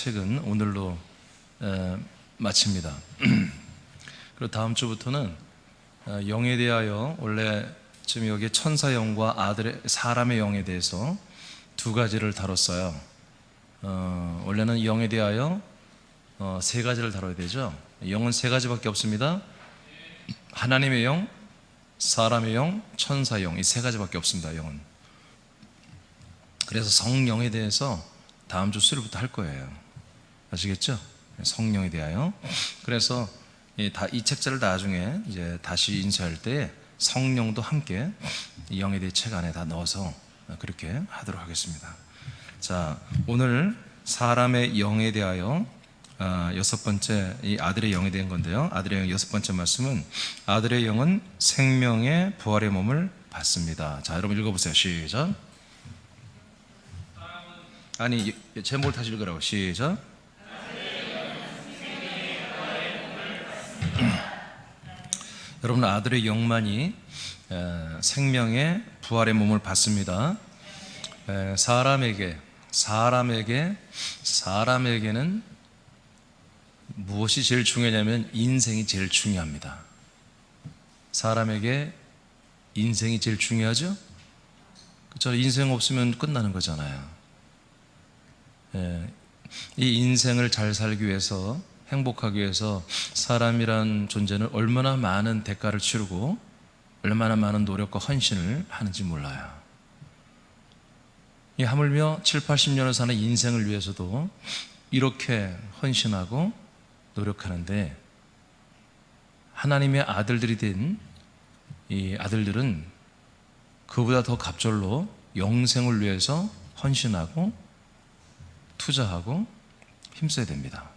책은 오늘로 마칩니다. 그리고 다음 주부터는 영에 대하여, 원래 지금 여기 천사 영과 사람의 영에 대해서 두 가지를 다뤘어요. 원래는 영에 대하여 세 가지를 다뤄야 되죠. 영은 세 가지밖에 없습니다. 하나님의 영, 사람의 영, 천사 영, 이 세 가지밖에 없습니다. 영은. 그래서 성령에 대해서 다음 주 수요일부터 할 거예요. 아시겠죠? 성령에 대하여. 그래서 이 책자를 나중에 이제 다시 인쇄할 때 성령도 함께 이 영에 대해 책 안에 다 넣어서 그렇게 하도록 하겠습니다. 자, 오늘 사람의 영에 대하여 여섯 번째, 이 아들의 영에 대한 건데요. 아들의 영 여섯 번째 말씀은 아들의 영은 생명의 부활의 몸을 받습니다. 자, 여러분 읽어보세요. 시작. 아니, 제목을 다시 읽으라고. 시작. 여러분, 아들의 영만이 생명의 부활의 몸을 받습니다. 사람에게는 무엇이 제일 중요하냐면 인생이 제일 중요합니다. 사람에게 인생이 제일 중요하죠? 그렇죠? 인생 없으면 끝나는 거잖아요. 이 인생을 잘 살기 위해서, 행복하기 위해서 사람이란 존재는 얼마나 많은 대가를 치르고 얼마나 많은 노력과 헌신을 하는지 몰라요. 하물며 7, 80년을 사는 인생을 위해서도 이렇게 헌신하고 노력하는데, 하나님의 아들들이 된 이 아들들은 그보다 더 갑절로 영생을 위해서 헌신하고 투자하고 힘써야 됩니다.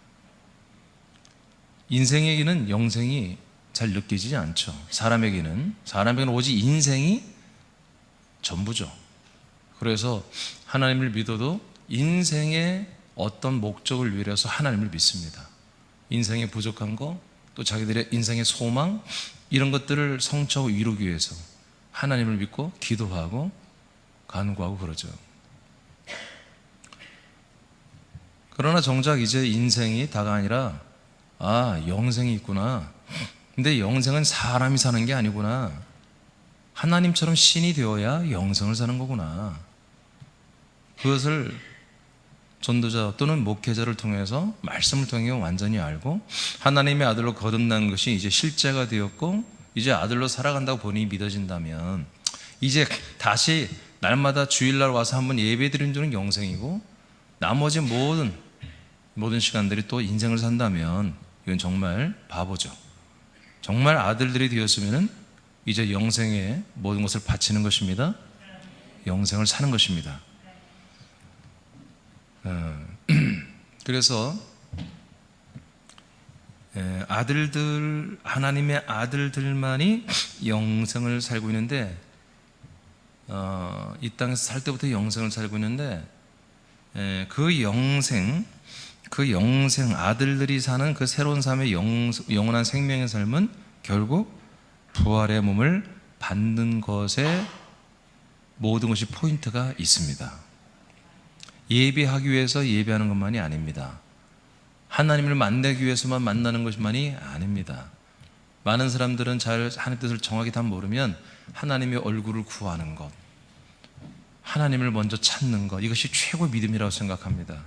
인생에게는 영생이 잘 느껴지지 않죠. 사람에게는 오직 인생이 전부죠. 그래서 하나님을 믿어도 인생의 어떤 목적을 위해서 하나님을 믿습니다. 인생의 부족한 거, 또 자기들의 인생의 소망, 이런 것들을 성취하고 이루기 위해서 하나님을 믿고 기도하고 간구하고 그러죠. 그러나 정작 이제 인생이 다가 아니라, 영생이 있구나. 근데 영생은 사람이 사는 게 아니구나. 하나님처럼 신이 되어야 영생을 사는 거구나. 그것을 전도자 또는 목회자를 통해서, 말씀을 통해 완전히 알고 하나님의 아들로 거듭난 것이 이제 실제가 되었고, 이제 아들로 살아간다고 본인이 믿어진다면, 이제 다시 날마다 주일날 와서 한번 예배 드리는 줄은 영생이고, 나머지 모든 시간들이 또 인생을 산다면 이건 정말 바보죠. 정말 아들들이 되었으면 이제 영생에 모든 것을 바치는 것입니다. 영생을 사는 것입니다. 그래서 하나님의 아들들만이 영생을 살고 있는데, 이 땅에서 살 때부터 영생을 살고 있는데, 그 영생, 아들들이 사는 그 새로운 삶의 영원한 생명의 삶은 결국 부활의 몸을 받는 것에 모든 것이 포인트가 있습니다. 예배하기 위해서 예배하는 것만이 아닙니다. 하나님을 만나기 위해서만 만나는 것만이 아닙니다. 많은 사람들은 잘 하나님의 뜻을 정확히 다 모르면 하나님의 얼굴을 구하는 것, 하나님을 먼저 찾는 것, 이것이 최고의 믿음이라고 생각합니다.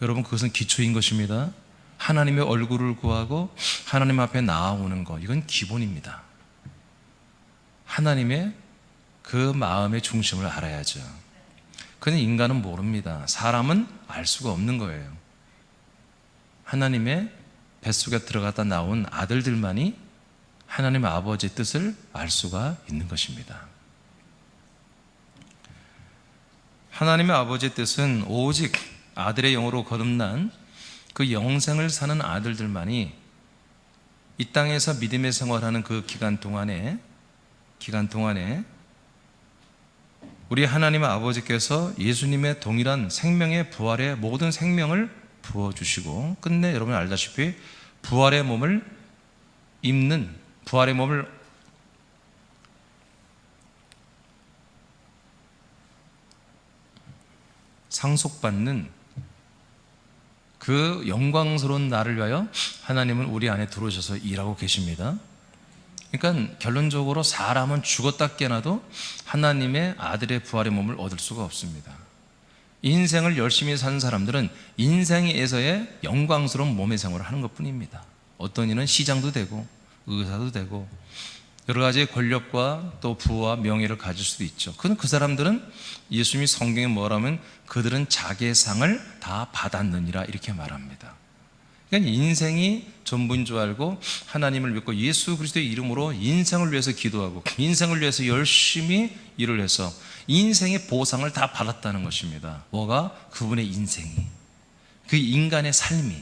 여러분, 그것은 기초인 것입니다. 하나님의 얼굴을 구하고 하나님 앞에 나아오는 것, 이건 기본입니다. 하나님의 그 마음의 중심을 알아야죠. 그는 인간은 모릅니다. 사람은 알 수가 없는 거예요. 하나님의 뱃속에 들어갔다 나온 아들들만이 하나님 아버지의 뜻을 알 수가 있는 것입니다. 하나님의 아버지의 뜻은 오직 아들의 영으로 거듭난 그 영생을 사는 아들들만이 이 땅에서 믿음의 생활하는 그 기간 동안에 우리 하나님의 아버지께서 예수님의 동일한 생명의 부활의 모든 생명을 부어주시고, 끝내 여러분 알다시피 부활의 몸을 상속받는 그 영광스러운 날을 위하여 하나님은 우리 안에 들어오셔서 일하고 계십니다. 그러니까 결론적으로 사람은 죽었다 깨어나도 하나님의 아들의 부활의 몸을 얻을 수가 없습니다. 인생을 열심히 사는 사람들은 인생에서의 영광스러운 몸의 생활을 하는 것뿐입니다. 어떤 이는 시장도 되고 의사도 되고 여러 가지 권력과 또 부와 명예를 가질 수도 있죠. 그 사람들은 예수님이 성경에 뭐라면 그들은 자기의 상을 다 받았느니라 이렇게 말합니다. 그러니까 인생이 전부인 줄 알고 하나님을 믿고 예수 그리스도의 이름으로 인생을 위해서 기도하고 인생을 위해서 열심히 일을 해서 인생의 보상을 다 받았다는 것입니다. 뭐가? 그분의 인생이, 그 인간의 삶이,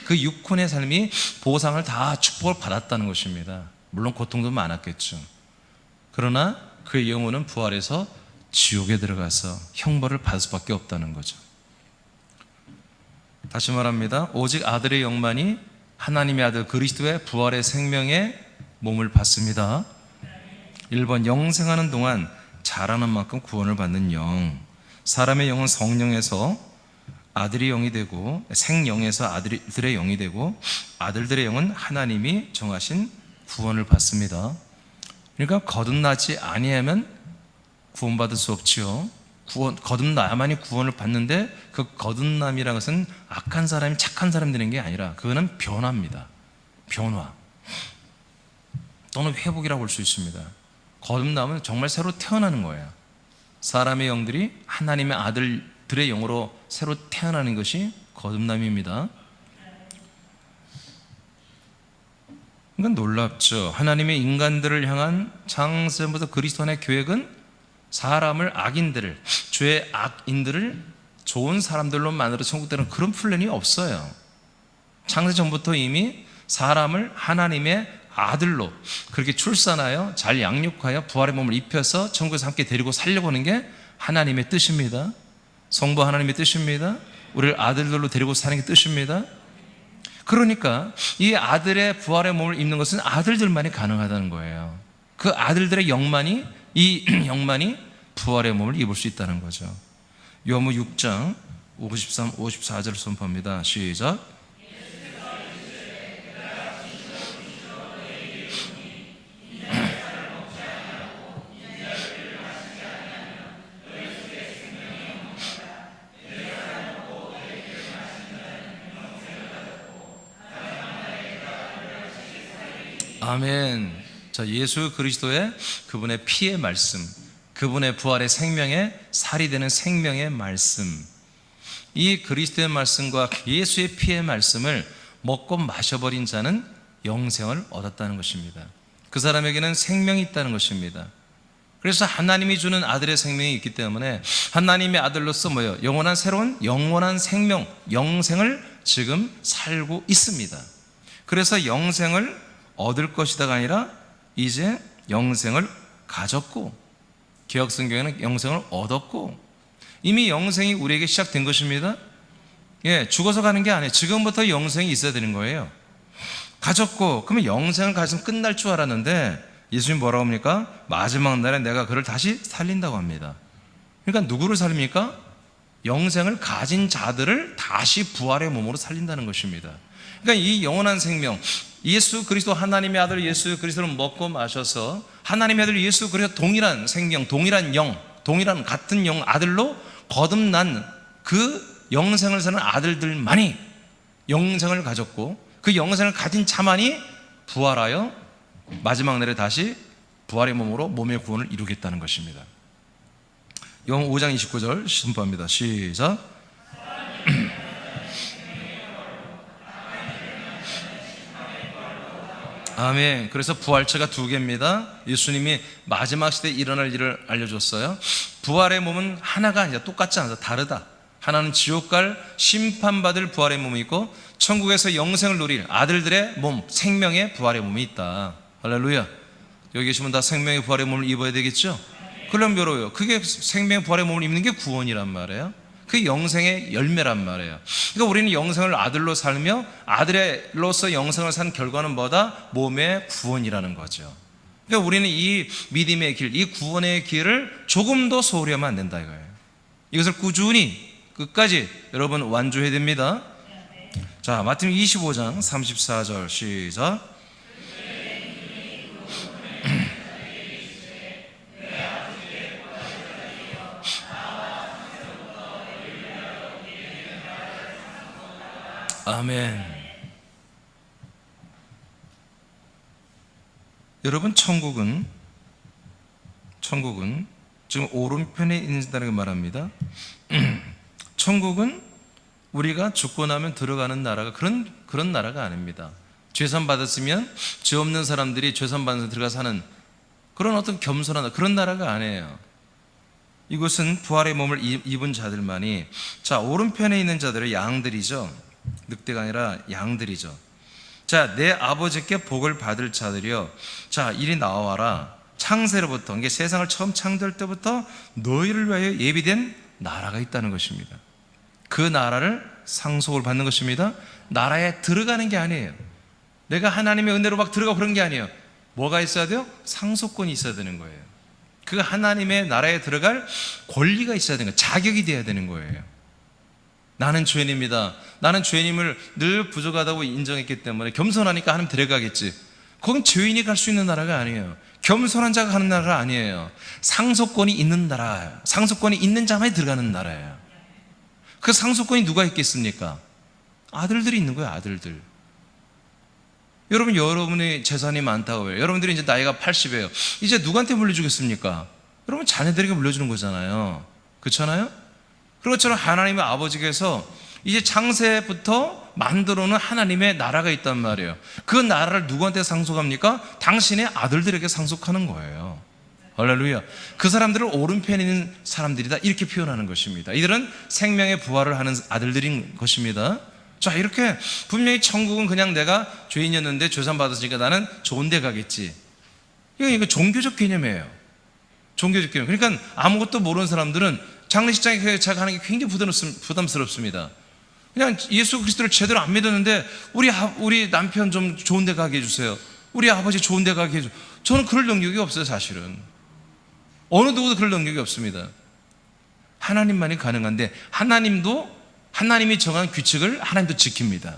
그 육혼의 삶이 보상을 다 축복을 받았다는 것입니다. 물론 고통도 많았겠죠. 그러나 그의 영혼은 부활해서 지옥에 들어가서 형벌을 받을 수밖에 없다는 거죠. 다시 말합니다. 오직 아들의 영만이 하나님의 아들 그리스도의 부활의 생명의 몸을 받습니다. 1번 영생하는 동안 자라는 만큼 구원을 받는 영. 사람의 영은 성령에서 아들의 영이 되고 생영에서 아들들의 영이 되고 아들들의 영은 하나님이 정하신 구원을 받습니다. 그러니까 거듭나지 아니하면 구원받을 수 없지요. 거듭나야만이 구원을 받는데 그 거듭남이라는 것은 악한 사람이 착한 사람이 되는 게 아니라 그거는 변화입니다. 변화 또는 회복이라고 볼 수 있습니다. 거듭남은 정말 새로 태어나는 거예요. 사람의 영들이 하나님의 아들들의 영으로 새로 태어나는 것이 거듭남입니다. 이건 놀랍죠. 하나님의 인간들을 향한 창세부터 그리스도 안의 계획은 사람을 악인들을, 죄의 악인들을 좋은 사람들로 만들어 천국 되는 그런 플랜이 없어요. 창세 전부터 이미 사람을 하나님의 아들로 그렇게 출산하여 잘 양육하여 부활의 몸을 입혀서 천국에서 함께 데리고 살려고 하는 게 하나님의 뜻입니다. 성부 하나님의 뜻입니다. 우리를 아들들로 데리고 사는 게 뜻입니다. 그러니까 이 아들의 부활의 몸을 입는 것은 아들들만이 가능하다는 거예요. 그 아들들의 영만이, 이 영만이 부활의 몸을 입을 수 있다는 거죠. 요한복음 6장 53, 54절을 선포합니다. 시작. 아멘. 자, 예수 그리스도의 그분의 피의 말씀, 그분의 부활의 생명의 살이 되는 생명의 말씀, 이 그리스도의 말씀과 예수의 피의 말씀을 먹고 마셔버린 자는 영생을 얻었다는 것입니다. 그 사람에게는 생명이 있다는 것입니다. 그래서 하나님이 주는 아들의 생명이 있기 때문에 하나님의 아들로서 뭐예요? 영원한 새로운 영원한 생명, 영생을 지금 살고 있습니다. 그래서 영생을 얻을 것이다가 아니라 이제 영생을 가졌고, 개혁성경에는 영생을 얻었고, 이미 영생이 우리에게 시작된 것입니다. 예, 죽어서 가는 게 아니에요. 지금부터 영생이 있어야 되는 거예요. 가졌고, 그러면 영생을 가지면 끝날 줄 알았는데 예수님 뭐라고 합니까? 마지막 날에 내가 그를 다시 살린다고 합니다. 그러니까 누구를 살립니까? 영생을 가진 자들을 다시 부활의 몸으로 살린다는 것입니다. 그러니까 이 영원한 생명, 예수 그리스도 하나님의 아들 예수 그리스도를 먹고 마셔서 하나님의 아들 예수 그리스도 동일한 생명, 동일한 영, 동일한 같은 영 아들로 거듭난 그 영생을 사는 아들들만이 영생을 가졌고, 그 영생을 가진 자만이 부활하여 마지막 날에 다시 부활의 몸으로 몸의 구원을 이루겠다는 것입니다. 요한복음 5장 29절 선포합니다. 시작. 아멘. 그래서 부활체가 두 개입니다. 예수님이 마지막 시대에 일어날 일을 알려줬어요. 부활의 몸은 하나가 아니라 똑같지 않아서 다르다. 하나는 지옥 갈 심판받을 부활의 몸이 있고, 천국에서 영생을 누릴 아들들의 몸, 생명의 부활의 몸이 있다. 할렐루야. 여기 계시면 다 생명의 부활의 몸을 입어야 되겠죠? 그럼 뭐로요? 그게 생명의 부활의 몸을 입는 게 구원이란 말이에요. 그게 영생의 열매란 말이에요. 그러니까 우리는 영생을 아들로 살며 아들로서 영생을 산 결과는 뭐다? 몸의 구원이라는 거죠. 그러니까 우리는 이 믿음의 길, 이 구원의 길을 조금도 소홀히 하면 안 된다 이거예요. 이것을 꾸준히 끝까지 여러분 완주해야 됩니다. 자, 마태복음 25장 34절 시작. 아멘. 여러분, 천국은 지금 오른편에 있다는 말합니다. 천국은 우리가 죽고 나면 들어가는 나라가 그런 나라가 아닙니다. 죄산 받았으면 죄 없는 사람들이 죄산 받아서 들어가 사는 그런 어떤 겸손한 그런 나라가 아니에요. 이곳은 부활의 몸을 입은 자들만이, 자, 오른편에 있는 자들은 양들이죠. 늑대가 아니라 양들이죠. 자, 내 아버지께 복을 받을 자들이여, 자, 이리 나와라. 창세로부터, 이게 세상을 처음 창조할 때부터 너희를 위하여 예비된 나라가 있다는 것입니다. 그 나라를 상속을 받는 것입니다. 나라에 들어가는 게 아니에요. 내가 하나님의 은혜로 막 들어가 그런 게 아니에요. 뭐가 있어야 돼요? 상속권이 있어야 되는 거예요. 그 하나님의 나라에 들어갈 권리가 있어야 되는 거예요. 자격이 돼야 되는 거예요. 나는 죄인입니다. 나는 죄인임을 늘 부족하다고 인정했기 때문에 겸손하니까 하나님 데려가겠지. 그건 죄인이 갈 수 있는 나라가 아니에요. 겸손한 자가 가는 나라가 아니에요. 상속권이 있는 나라예요. 상속권이 있는 자만이 들어가는 나라예요. 그 상속권이 누가 있겠습니까? 아들들이 있는 거예요. 아들들. 여러분, 여러분의 재산이 많다고 해요. 여러분들이 이제 나이가 80이에요. 이제 누구한테 물려주겠습니까? 여러분, 자녀들에게 물려주는 거잖아요. 그렇잖아요? 그것처럼 하나님의 아버지께서 이제 창세부터 만들어 놓은 하나님의 나라가 있단 말이에요. 그 나라를 누구한테 상속합니까? 당신의 아들들에게 상속하는 거예요. 할렐루야. 그 사람들을 오른편에 있는 사람들이다, 이렇게 표현하는 것입니다. 이들은 생명의 부활을 하는 아들들인 것입니다. 자, 이렇게 분명히 천국은 그냥 내가 죄인이었는데 죄산 받았으니까 나는 좋은 데 가겠지, 이거 종교적 개념이에요. 종교적 개념. 그러니까 아무것도 모르는 사람들은 장례식장에 가는 게 굉장히 부담스럽습니다. 그냥 예수 그리스도를 제대로 안 믿었는데 우리 남편 좀 좋은 데 가게 해주세요, 우리 아버지 좋은 데 가게 해주세요. 저는 그럴 능력이 없어요. 사실은 어느 누구도 그럴 능력이 없습니다. 하나님만이 가능한데, 하나님이 정한 규칙을 하나님도 지킵니다.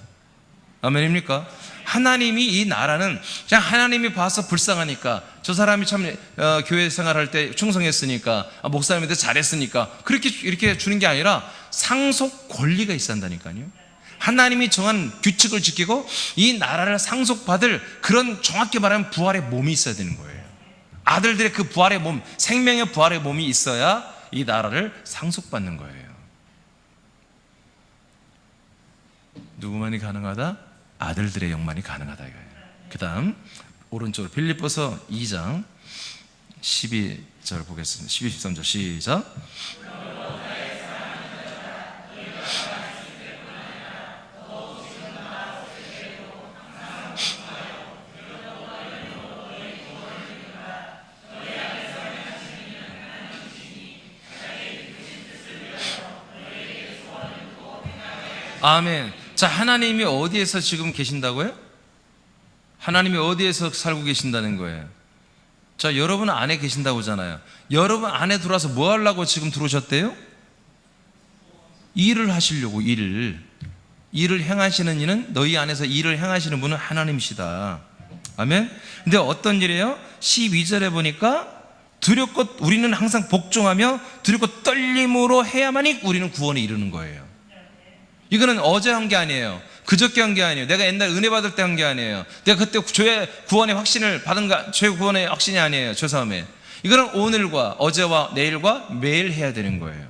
아멘입니까? 하나님이, 이 나라는 그냥 하나님이 봐서 불쌍하니까, 저 사람이 참 교회 생활할 때 충성했으니까, 목사님한테 잘했으니까 그렇게 이렇게 주는 게 아니라 상속 권리가 있어야 한다니까요. 하나님이 정한 규칙을 지키고 이 나라를 상속받을 그런, 정확히 말하면 부활의 몸이 있어야 되는 거예요. 아들들의 그 부활의 몸, 생명의 부활의 몸이 있어야 이 나라를 상속받는 거예요. 누구만이 가능하다? 아들들의 영만이 가능하다 이거예요. 그 다음 오른쪽으로 빌립보서 2장 12절 보겠습니다. 12, 13절 시작. 아멘. 자, 하나님이 어디에서 지금 계신다고요? 하나님이 어디에서 살고 계신다는 거예요? 자, 여러분 안에 계신다고 하잖아요. 여러분 안에 들어와서 뭐 하려고 지금 들어오셨대요? 일을 하시려고. 일을 행하시는 이는, 너희 안에서 일을 행하시는 분은 하나님이시다. 아멘. 근데 어떤 일이에요? 12절에 보니까 두렵고, 우리는 항상 복종하며 두렵고 떨림으로 해야만이 우리는 구원에 이르는 거예요. 이거는 어제 한 게 아니에요. 그저께 한 게 아니에요. 내가 옛날 은혜 받을 때 한 게 아니에요. 내가 그때 죄 구원의 확신을 받은 죄 구원의 확신이 아니에요. 죄사함에. 이거는 오늘과 어제와 내일과 매일 해야 되는 거예요.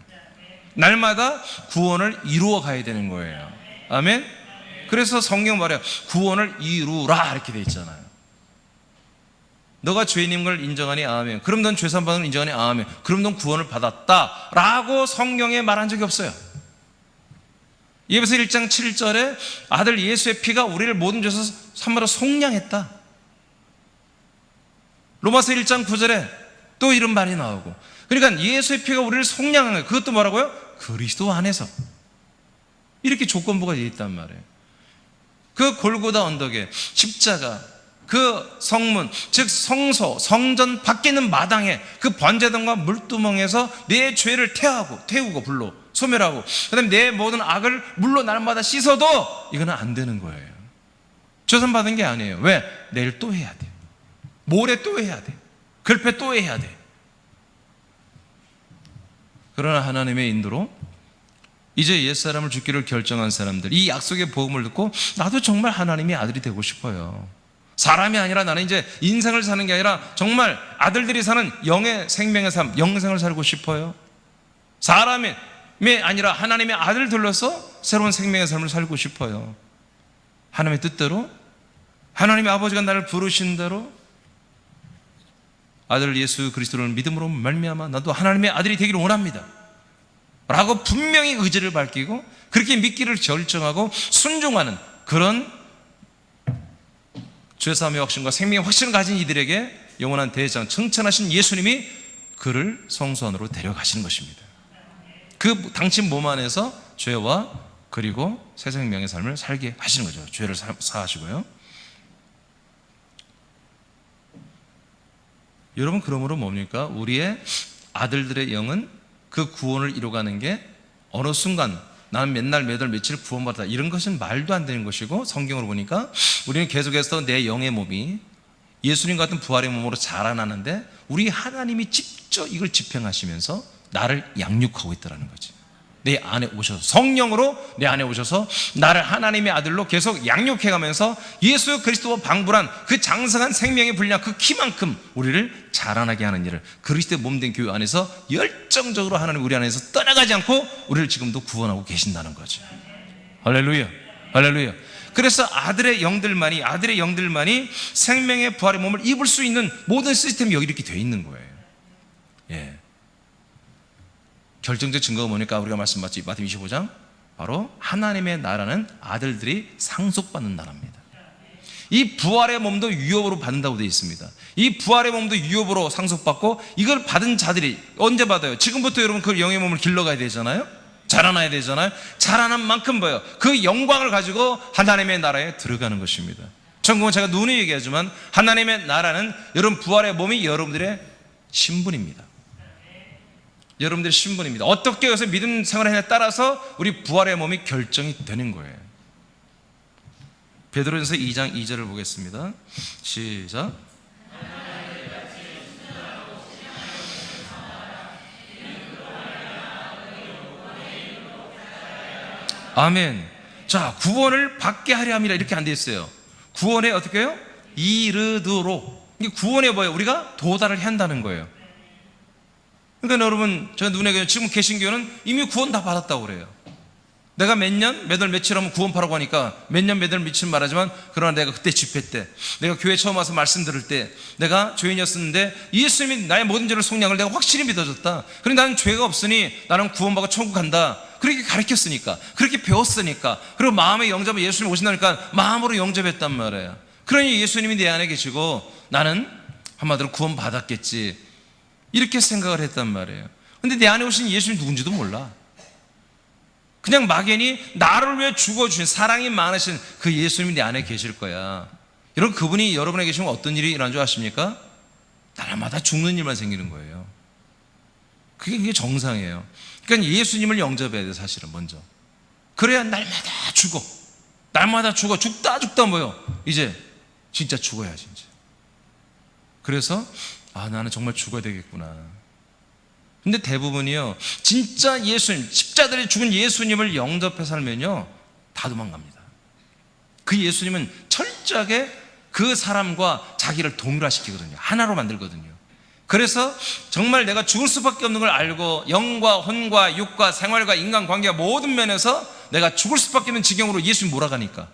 날마다 구원을 이루어 가야 되는 거예요. 아멘. 그래서 성경 말해요. 구원을 이루라, 이렇게 돼 있잖아요. 너가 죄인인 걸 인정하니 아멘. 그럼 넌 죄산 받은 걸 인정하니 아멘. 그럼 넌 구원을 받았다 라고 성경에 말한 적이 없어요. 예배서 1장 7절에 아들 예수의 피가 우리를 모든 죄에서 삼으로 속량했다. 로마서 1장 9절에 또 이런 말이 나오고, 그러니까 예수의 피가 우리를 속량한 거예요. 그것도 뭐라고요? 그리스도 안에서. 이렇게 조건부가 되어 있단 말이에요. 그 골고다 언덕에 십자가, 그 성문, 즉 성소, 성전 밖에 있는 마당에 그 번제단과 물두멍에서 내 죄를 태우고 불로 소멸하고, 그 다음에 내 모든 악을 물로 날마다 씻어도 이거는 안 되는 거예요. 죄산받은 게 아니에요. 왜? 내일 또 해야 돼. 모레 또 해야 돼. 글패 또 해야 돼. 그러나 하나님의 인도로 이제 옛사람을 죽기를 결정한 사람들, 이 약속의 복음을 듣고 나도 정말 하나님의 아들이 되고 싶어요. 사람이 아니라 나는 이제 인생을 사는 게 아니라 정말 아들들이 사는 영의 생명의 삶, 영생을 살고 싶어요. 사람이 아니라 하나님의 아들들로서 새로운 생명의 삶을 살고 싶어요. 하나님의 뜻대로, 하나님의 아버지가 나를 부르신 대로 아들 예수 그리스도를 믿음으로 말미암아 나도 하나님의 아들이 되기를 원합니다 라고 분명히 의지를 밝히고 그렇게 믿기를 결정하고 순종하는 그런 죄사함의 확신과 생명의 확신을 가진 이들에게 영원한 대장 청천하신 예수님이 그를 성소 안으로 데려가시는 것입니다. 그 당신 몸 안에서 죄와 그리고 새 생명의 삶을 살게 하시는 거죠. 죄를 사하시고요. 여러분, 그러므로 뭡니까? 우리의 아들들의 영은 그 구원을 이루어가는 게 어느 순간 나는 맨날 매달 며칠 구원받았다 이런 것은 말도 안 되는 것이고, 성경으로 보니까 우리는 계속해서 내 영의 몸이 예수님 같은 부활의 몸으로 자라나는데 우리 하나님이 직접 이걸 집행하시면서 나를 양육하고 있다는 거지. 내 안에 오셔서 성령으로 내 안에 오셔서 나를 하나님의 아들로 계속 양육해가면서 예수 그리스도와 방불한 그 장성한 생명의 분량 그 키만큼 우리를 자라나게 하는 일을 그리스도의 몸된 교회 안에서 열정적으로 하나님 우리 안에서 떠나가지 않고 우리를 지금도 구원하고 계신다는 거죠. 할렐루야, 할렐루야. 그래서 아들의 영들만이 생명의 부활의 몸을 입을 수 있는 모든 시스템이 여기 이렇게 되어 있는 거예요. 예. 결정적 증거가 뭐니까 우리가 말씀받지 마태복음 25장, 바로 하나님의 나라는 아들들이 상속받는 나라입니다. 이 부활의 몸도 유업으로 받는다고 되어 있습니다. 이 부활의 몸도 유업으로 상속받고 이걸 받은 자들이 언제 받아요? 지금부터 여러분 그 영의 몸을 길러가야 되잖아요. 자라나야 되잖아요. 자라난 만큼 뭐예요? 그 영광을 가지고 하나님의 나라에 들어가는 것입니다. 천국은 제가 누누이 얘기하지만 하나님의 나라는 여러분 부활의 몸이 여러분들의 신분입니다. 여러분들의 신분입니다. 어떻게 해서 믿음 생활을 하냐에 따라서 우리 부활의 몸이 결정이 되는 거예요. 베드로전서 2장 2절을 보겠습니다. 시작. 아멘. 자, 구원을 받게 하려 함이라 이렇게 안 돼 있어요. 구원에 어떻게 해요? 이르도록. 이게 구원에 뭐예요? 우리가 도달을 해야 한다는 거예요. 그러니까 여러분, 제가 눈에 지금 계신 교회는 이미 구원 다 받았다고 그래요. 내가 몇 월 며칠 하면 구원파라고 하니까 몇 월 며칠 말하지만, 그러나 내가 그때 집회 때, 내가 교회 처음 와서 말씀 들을 때 내가 죄인이었었는데 예수님이 나의 모든 죄를 속량을 내가 확실히 믿어졌다. 그런데 나는 죄가 없으니 나는 구원받고 천국 간다. 그렇게 가르쳤으니까, 그렇게 배웠으니까, 그리고 마음의 영접을 예수님 오신다니까 마음으로 영접했단 말이에요. 그러니 예수님이 내 안에 계시고 나는 한마디로 구원 받았겠지, 이렇게 생각을 했단 말이에요. 근데 내 안에 오신 예수님 누군지도 몰라. 그냥 막연히 나를 위해 죽어주신 사랑이 많으신 그 예수님이 내 안에 계실 거야. 여러분, 그분이 여러분에 계시면 어떤 일이 일어나는 줄 아십니까? 날마다 죽는 일만 생기는 거예요. 그게 정상이에요. 그러니까 예수님을 영접해야 돼, 사실은 먼저. 그래야 날마다 죽어. 죽다 뭐요? 이제 진짜 죽어야지 이제. 그래서 나는 정말 죽어야 되겠구나. 근데 대부분이요, 진짜 예수님, 십자가에 죽은 예수님을 영접해 살면요 다 도망갑니다. 그 예수님은 철저하게 그 사람과 자기를 동일화시키거든요. 하나로 만들거든요. 그래서 정말 내가 죽을 수밖에 없는 걸 알고 영과 혼과 육과 생활과 인간관계와 모든 면에서 내가 죽을 수밖에 없는 지경으로 예수님 몰아가니까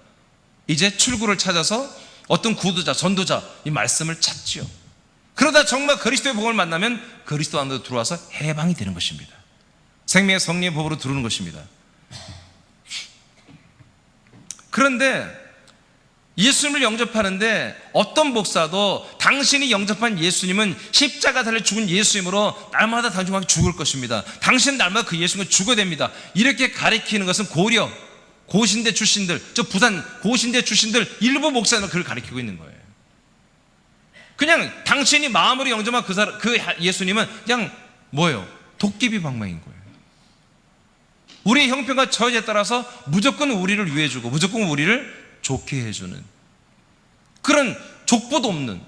이제 출구를 찾아서 어떤 구도자, 전도자 이 말씀을 찾지요. 그러다 정말 그리스도의 복음을 만나면 그리스도 안으로 들어와서 해방이 되는 것입니다. 생명의 성령의 법으로 들어오는 것입니다. 그런데 예수님을 영접하는데 어떤 목사도 당신이 영접한 예수님은 십자가 달려 죽은 예수님으로 날마다 단중하게 죽을 것입니다. 당신은 날마다 그 예수님을 죽어야 됩니다. 이렇게 가리키는 것은 고려 고신대 출신들, 저 부산 고신대 출신들 일부 목사는 그걸 가리키고 있는 거예요. 그냥 당신이 마음으로 영접한 그 예수님은 그냥 뭐예요? 도깨비 방망인 거예요. 우리의 형편과 처지에 따라서 무조건 우리를 위해주고 무조건 우리를 좋게 해주는 그런 족보도 없는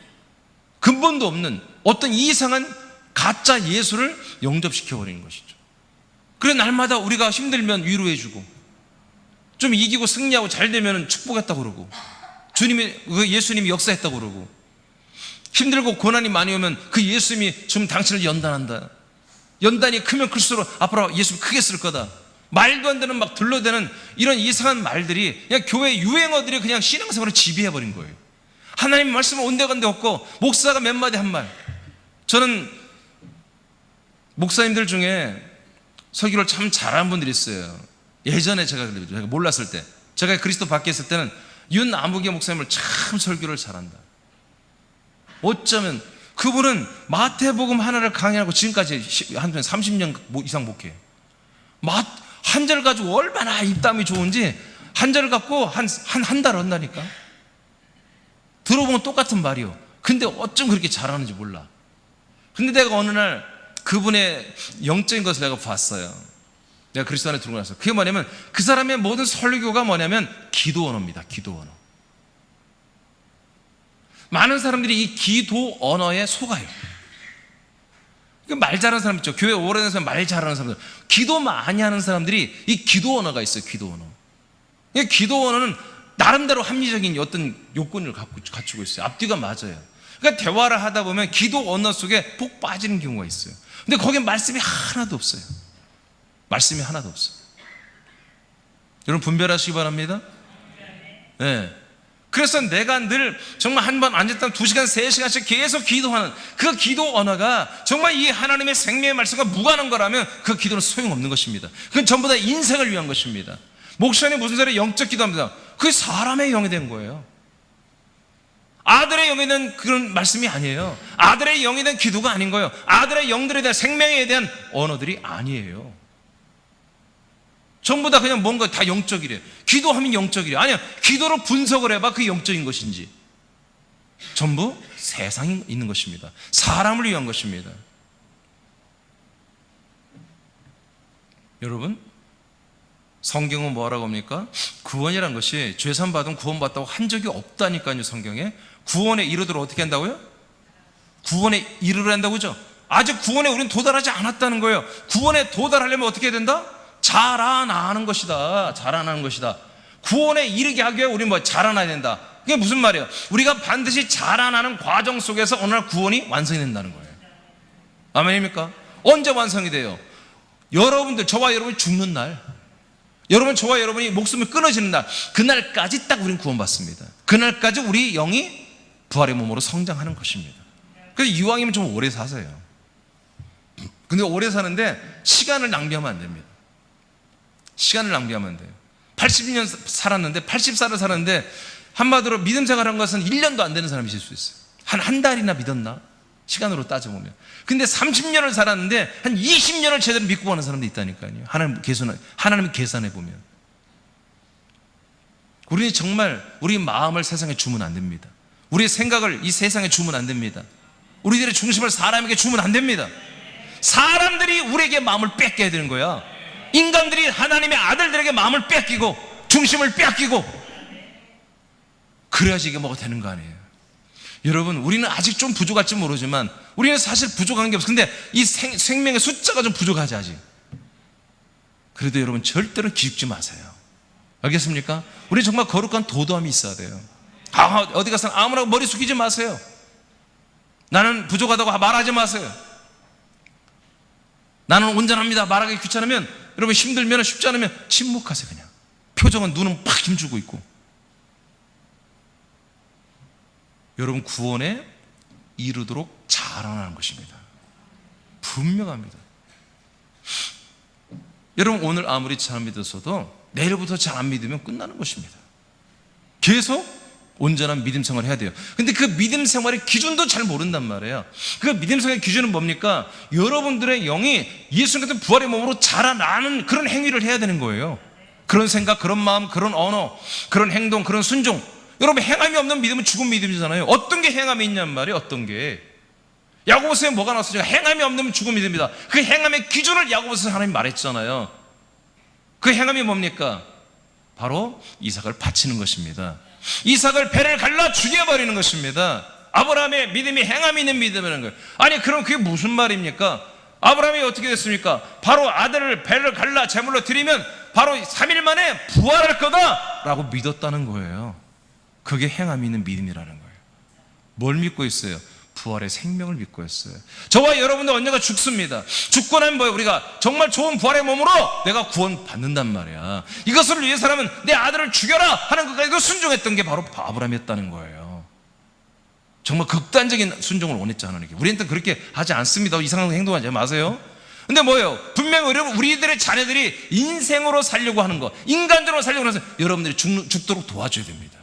근본도 없는 어떤 이상한 가짜 예수를 영접시켜버리는 것이죠. 그래서 날마다 우리가 힘들면 위로해주고 좀 이기고 승리하고 잘 되면 축복했다고 그러고 예수님이 역사했다고 그러고 힘들고 고난이 많이 오면 그 예수님이 지금 당신을 연단한다. 연단이 크면 클수록 앞으로 예수님 크게 쓸 거다. 말도 안 되는 막 둘러대는 이런 이상한 말들이 그냥 교회 유행어들이 그냥 신앙생활을 지배해버린 거예요. 하나님 말씀은 온데간데 없고 목사가 몇 마디 한 말. 저는 목사님들 중에 설교를 참 잘하는 분들이 있어요. 예전에 제가 몰랐을 때 제가 그리스도 밖에 있을 때는 윤아무개 목사님을 참 설교를 잘한다. 어쩌면 그분은 마태복음 하나를 강의하고 지금까지 한 30년 이상 목회해요. 한 절 가지고 얼마나 입담이 좋은지 한 절 갖고 한 달 한다니까. 들어보면 똑같은 말이요. 근데 어쩜 그렇게 잘하는지 몰라. 근데 내가 어느 날 그분의 영적인 것을 내가 봤어요. 내가 그리스도 안에 들어가서 그게 뭐냐면 그 사람의 모든 설교가 뭐냐면 기도 언어입니다. 기도 언어. 많은 사람들이 이 기도 언어에 속아요. 말 잘하는 사람 있죠. 교회 오래된 사람, 말 잘하는 사람들, 기도 많이 하는 사람들이 이 기도 언어가 있어요. 기도 언어. 이 기도 언어는 나름대로 합리적인 어떤 요건을 갖추고 있어요. 앞뒤가 맞아요. 그러니까 대화를 하다 보면 기도 언어 속에 푹 빠지는 경우가 있어요. 근데 거기에 말씀이 하나도 없어요. 말씀이 하나도 없어요. 여러분 분별하시기 바랍니다. 네. 그래서 내가 늘 정말 한 번 앉았다 2시간, 3시간씩 계속 기도하는 그 기도 언어가 정말 이 하나님의 생명의 말씀과 무관한 거라면 그 기도는 소용없는 것입니다. 그건 전부 다 인생을 위한 것입니다. 목사님 무슨 소리 영적 기도합니다. 그게 사람의 영이 된 거예요. 아들의 영이 된 그런 말씀이 아니에요. 아들의 영이 된 기도가 아닌 거예요. 아들의 영들에 대한 생명에 대한 언어들이 아니에요. 전부 다 그냥 뭔가 다 영적이래. 기도하면 영적이래. 아니야. 기도로 분석을 해봐. 그게 영적인 것인지. 전부 세상에 있는 것입니다. 사람을 위한 것입니다. 여러분, 성경은 뭐라고 합니까? 구원이란 것이 죄산 받으면 구원받다고 한 적이 없다니까요. 성경에. 구원에 이르도록 어떻게 한다고요? 구원에 이르려 한다고 그죠? 아직 구원에 우리는 도달하지 않았다는 거예요. 구원에 도달하려면 어떻게 해야 된다? 자라나는 것이다. 자라나는 것이다. 구원에 이르게 하기 위해 우리는 자라나야 된다. 그게 무슨 말이에요? 우리가 반드시 자라나는 과정 속에서 어느 날 구원이 완성이 된다는 거예요. 아멘입니까? 언제 완성이 돼요? 여러분들, 저와 여러분이 죽는 날, 여러분, 저와 여러분이 목숨이 끊어지는 날, 그날까지 딱 우리는 구원받습니다. 그날까지 우리 영이 부활의 몸으로 성장하는 것입니다. 그래서 이왕이면 좀 오래 사세요. 근데 오래 사는데 시간을 낭비하면 안 됩니다. 시간을 낭비하면 안 돼요. 80년 살았는데 80살을 살았는데 한마디로 믿음 생활한 것은 1년도 안 되는 사람이 있을 수 있어요. 한 달이나 믿었나? 시간으로 따져보면. 근데 30년을 살았는데 한 20년을 제대로 믿고 가는 사람도 있다니까요. 하나님 계산해보면. 우리는 정말 우리 마음을 세상에 주면 안 됩니다. 우리의 생각을 이 세상에 주면 안 됩니다. 우리들의 중심을 사람에게 주면 안 됩니다. 사람들이 우리에게 마음을 뺏겨야 되는 거야. 인간들이 하나님의 아들들에게 마음을 뺏기고 중심을 뺏기고 그래야지 이게 뭐가 되는 거 아니에요. 여러분, 우리는 아직 좀 부족할지 모르지만 우리는 사실 부족한 게 없어. 근데 이 생명의 숫자가 좀 부족하지 아직. 그래도 여러분 절대로 기죽지 마세요. 알겠습니까? 우리 정말 거룩한 도도함이 있어야 돼요. 어디 가서 아무나 머리 숙이지 마세요. 나는 부족하다고 말하지 마세요. 나는 온전합니다 말하기 귀찮으면, 여러분 힘들면, 쉽지 않으면 침묵하세요. 그냥 표정은, 눈은 팍 힘주고 있고. 여러분 구원에 이르도록 자라나는 것입니다. 분명합니다. 여러분 오늘 아무리 잘 믿었어도 내일부터 잘 안 믿으면 끝나는 것입니다. 계속 온전한 믿음 생활을 해야 돼요. 근데 그 믿음 생활의 기준도 잘 모른단 말이에요. 그 믿음 생활의 기준은 뭡니까? 여러분들의 영이 예수님 같은 부활의 몸으로 자라나는 그런 행위를 해야 되는 거예요. 그런 생각, 그런 마음, 그런 언어, 그런 행동, 그런 순종, 여러분, 행함이 없는 믿음은 죽은 믿음이잖아요. 어떤 게 행함이 있냔 말이에요. 어떤 게. 야고보서에 뭐가 나왔어요? 행함이 없는 죽은 믿음이다. 그 행함의 기준을 야고보서에서 하나님 말했잖아요. 그 행함이 뭡니까? 바로 이삭을 바치는 것입니다. 이삭을 배를 갈라 죽여버리는 것입니다. 아브라함의 믿음이 행함이 있는 믿음이라는 거예요. 아니, 그럼 그게 무슨 말입니까? 아브라함이 어떻게 됐습니까? 바로 아들을 배를 갈라 제물로 드리면 바로 3일 만에 부활할 거다 라고 믿었다는 거예요. 그게 행함이 있는 믿음이라는 거예요. 뭘 믿고 있어요? 부활의 생명을 믿고 있어요. 저와 여러분도 언젠가 죽습니다. 죽고 나면 뭐예요? 우리가 정말 좋은 부활의 몸으로 내가 구원 받는단 말이야. 이것을 위해서라면 내 아들을 죽여라 하는 것까지도 순종했던 게 바로 아브라함이었다는 거예요. 정말 극단적인 순종을 원했지 않으니까. 우리한테 그렇게 하지 않습니다. 이상한 행동하지 마세요. 근데 뭐예요? 분명히 우리들의 자녀들이 인생으로 살려고 하는 거, 인간적으로 살려고 해서 여러분들이 죽도록 도와줘야 됩니다.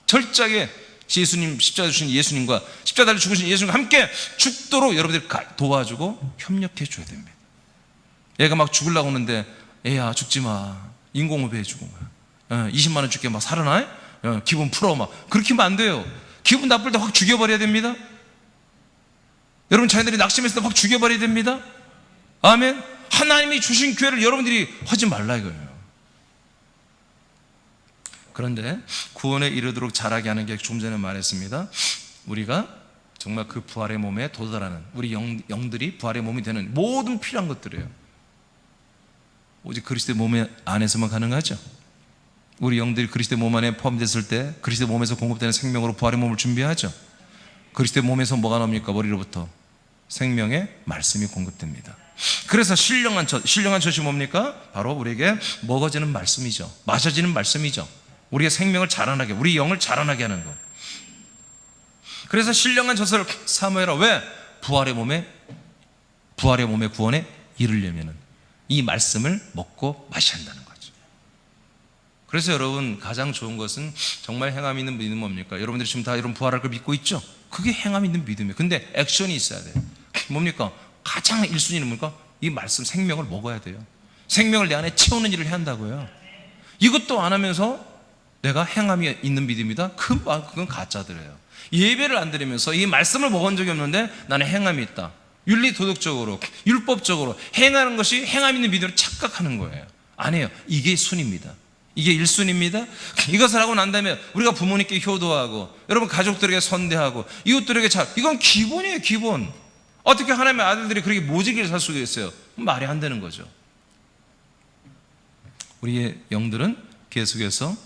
철저하게 예수님, 십자가 주신 예수님과 십자가를 죽으신 예수님과 함께 죽도록 여러분들이 도와주고 협력해 줘야 됩니다. 얘가 막 죽으려고 하는데, 애야 죽지 마, 인공호흡 해주고 20만 원 줄게, 막 살아나? 기분 풀어, 막 그렇게 하면 안 돼요. 기분 나쁠 때 확 죽여버려야 됩니다. 여러분 자녀들이 낙심했을 때 확 죽여버려야 됩니다. 아멘. 하나님이 주신 기회를 여러분들이 하지 말라 이거예요. 그런데 구원에 이르도록 자라게 하는 게 좀 전에 말했습니다. 우리가 정말 그 부활의 몸에 도달하는 우리 영들이 부활의 몸이 되는 모든 필요한 것들이에요. 오직 그리스도의 몸 안에서만 가능하죠. 우리 영들이 그리스도의 몸 안에 포함됐을 때 그리스도의 몸에서 공급되는 생명으로 부활의 몸을 준비하죠. 그리스도의 몸에서 뭐가 나옵니까? 머리로부터 생명의 말씀이 공급됩니다. 그래서 신령한 젖이 뭡니까? 바로 우리에게 먹어지는 말씀이죠. 마셔지는 말씀이죠. 우리의 생명을 자라나게, 우리 영을 자라나게 하는 것. 그래서 신령한 젖을 사모해라. 왜? 부활의 몸의 구원에 이르려면 이 말씀을 먹고 마셔야 한다는 거죠. 그래서 여러분, 가장 좋은 것은 정말 행함 있는 믿음은 뭡니까? 여러분들이 지금 다 이런 부활할 걸 믿고 있죠? 그게 행함 있는 믿음이에요. 근데 액션이 있어야 돼요. 뭡니까? 가장 1순위는 뭡니까? 이 말씀, 생명을 먹어야 돼요. 생명을 내 안에 채우는 일을 해야 한다고요. 이것도 안 하면서 내가 행함이 있는 믿음이다? 그건 가짜들이에요. 예배를 안 드리면서 이 말씀을 먹은 적이 없는데 나는 행함이 있다. 윤리 도덕적으로, 율법적으로 행하는 것이 행함 있는 믿음으로 착각하는 거예요. 아니에요. 이게 순입니다. 이게 1순위입니다. 이것을 하고 난 다음에 우리가 부모님께 효도하고, 여러분 가족들에게 선대하고, 이웃들에게 이건 기본이에요. 기본. 어떻게 하나님의 아들들이 그렇게 모질게 살 수가 있어요? 말이 안 되는 거죠. 우리의 영들은 계속해서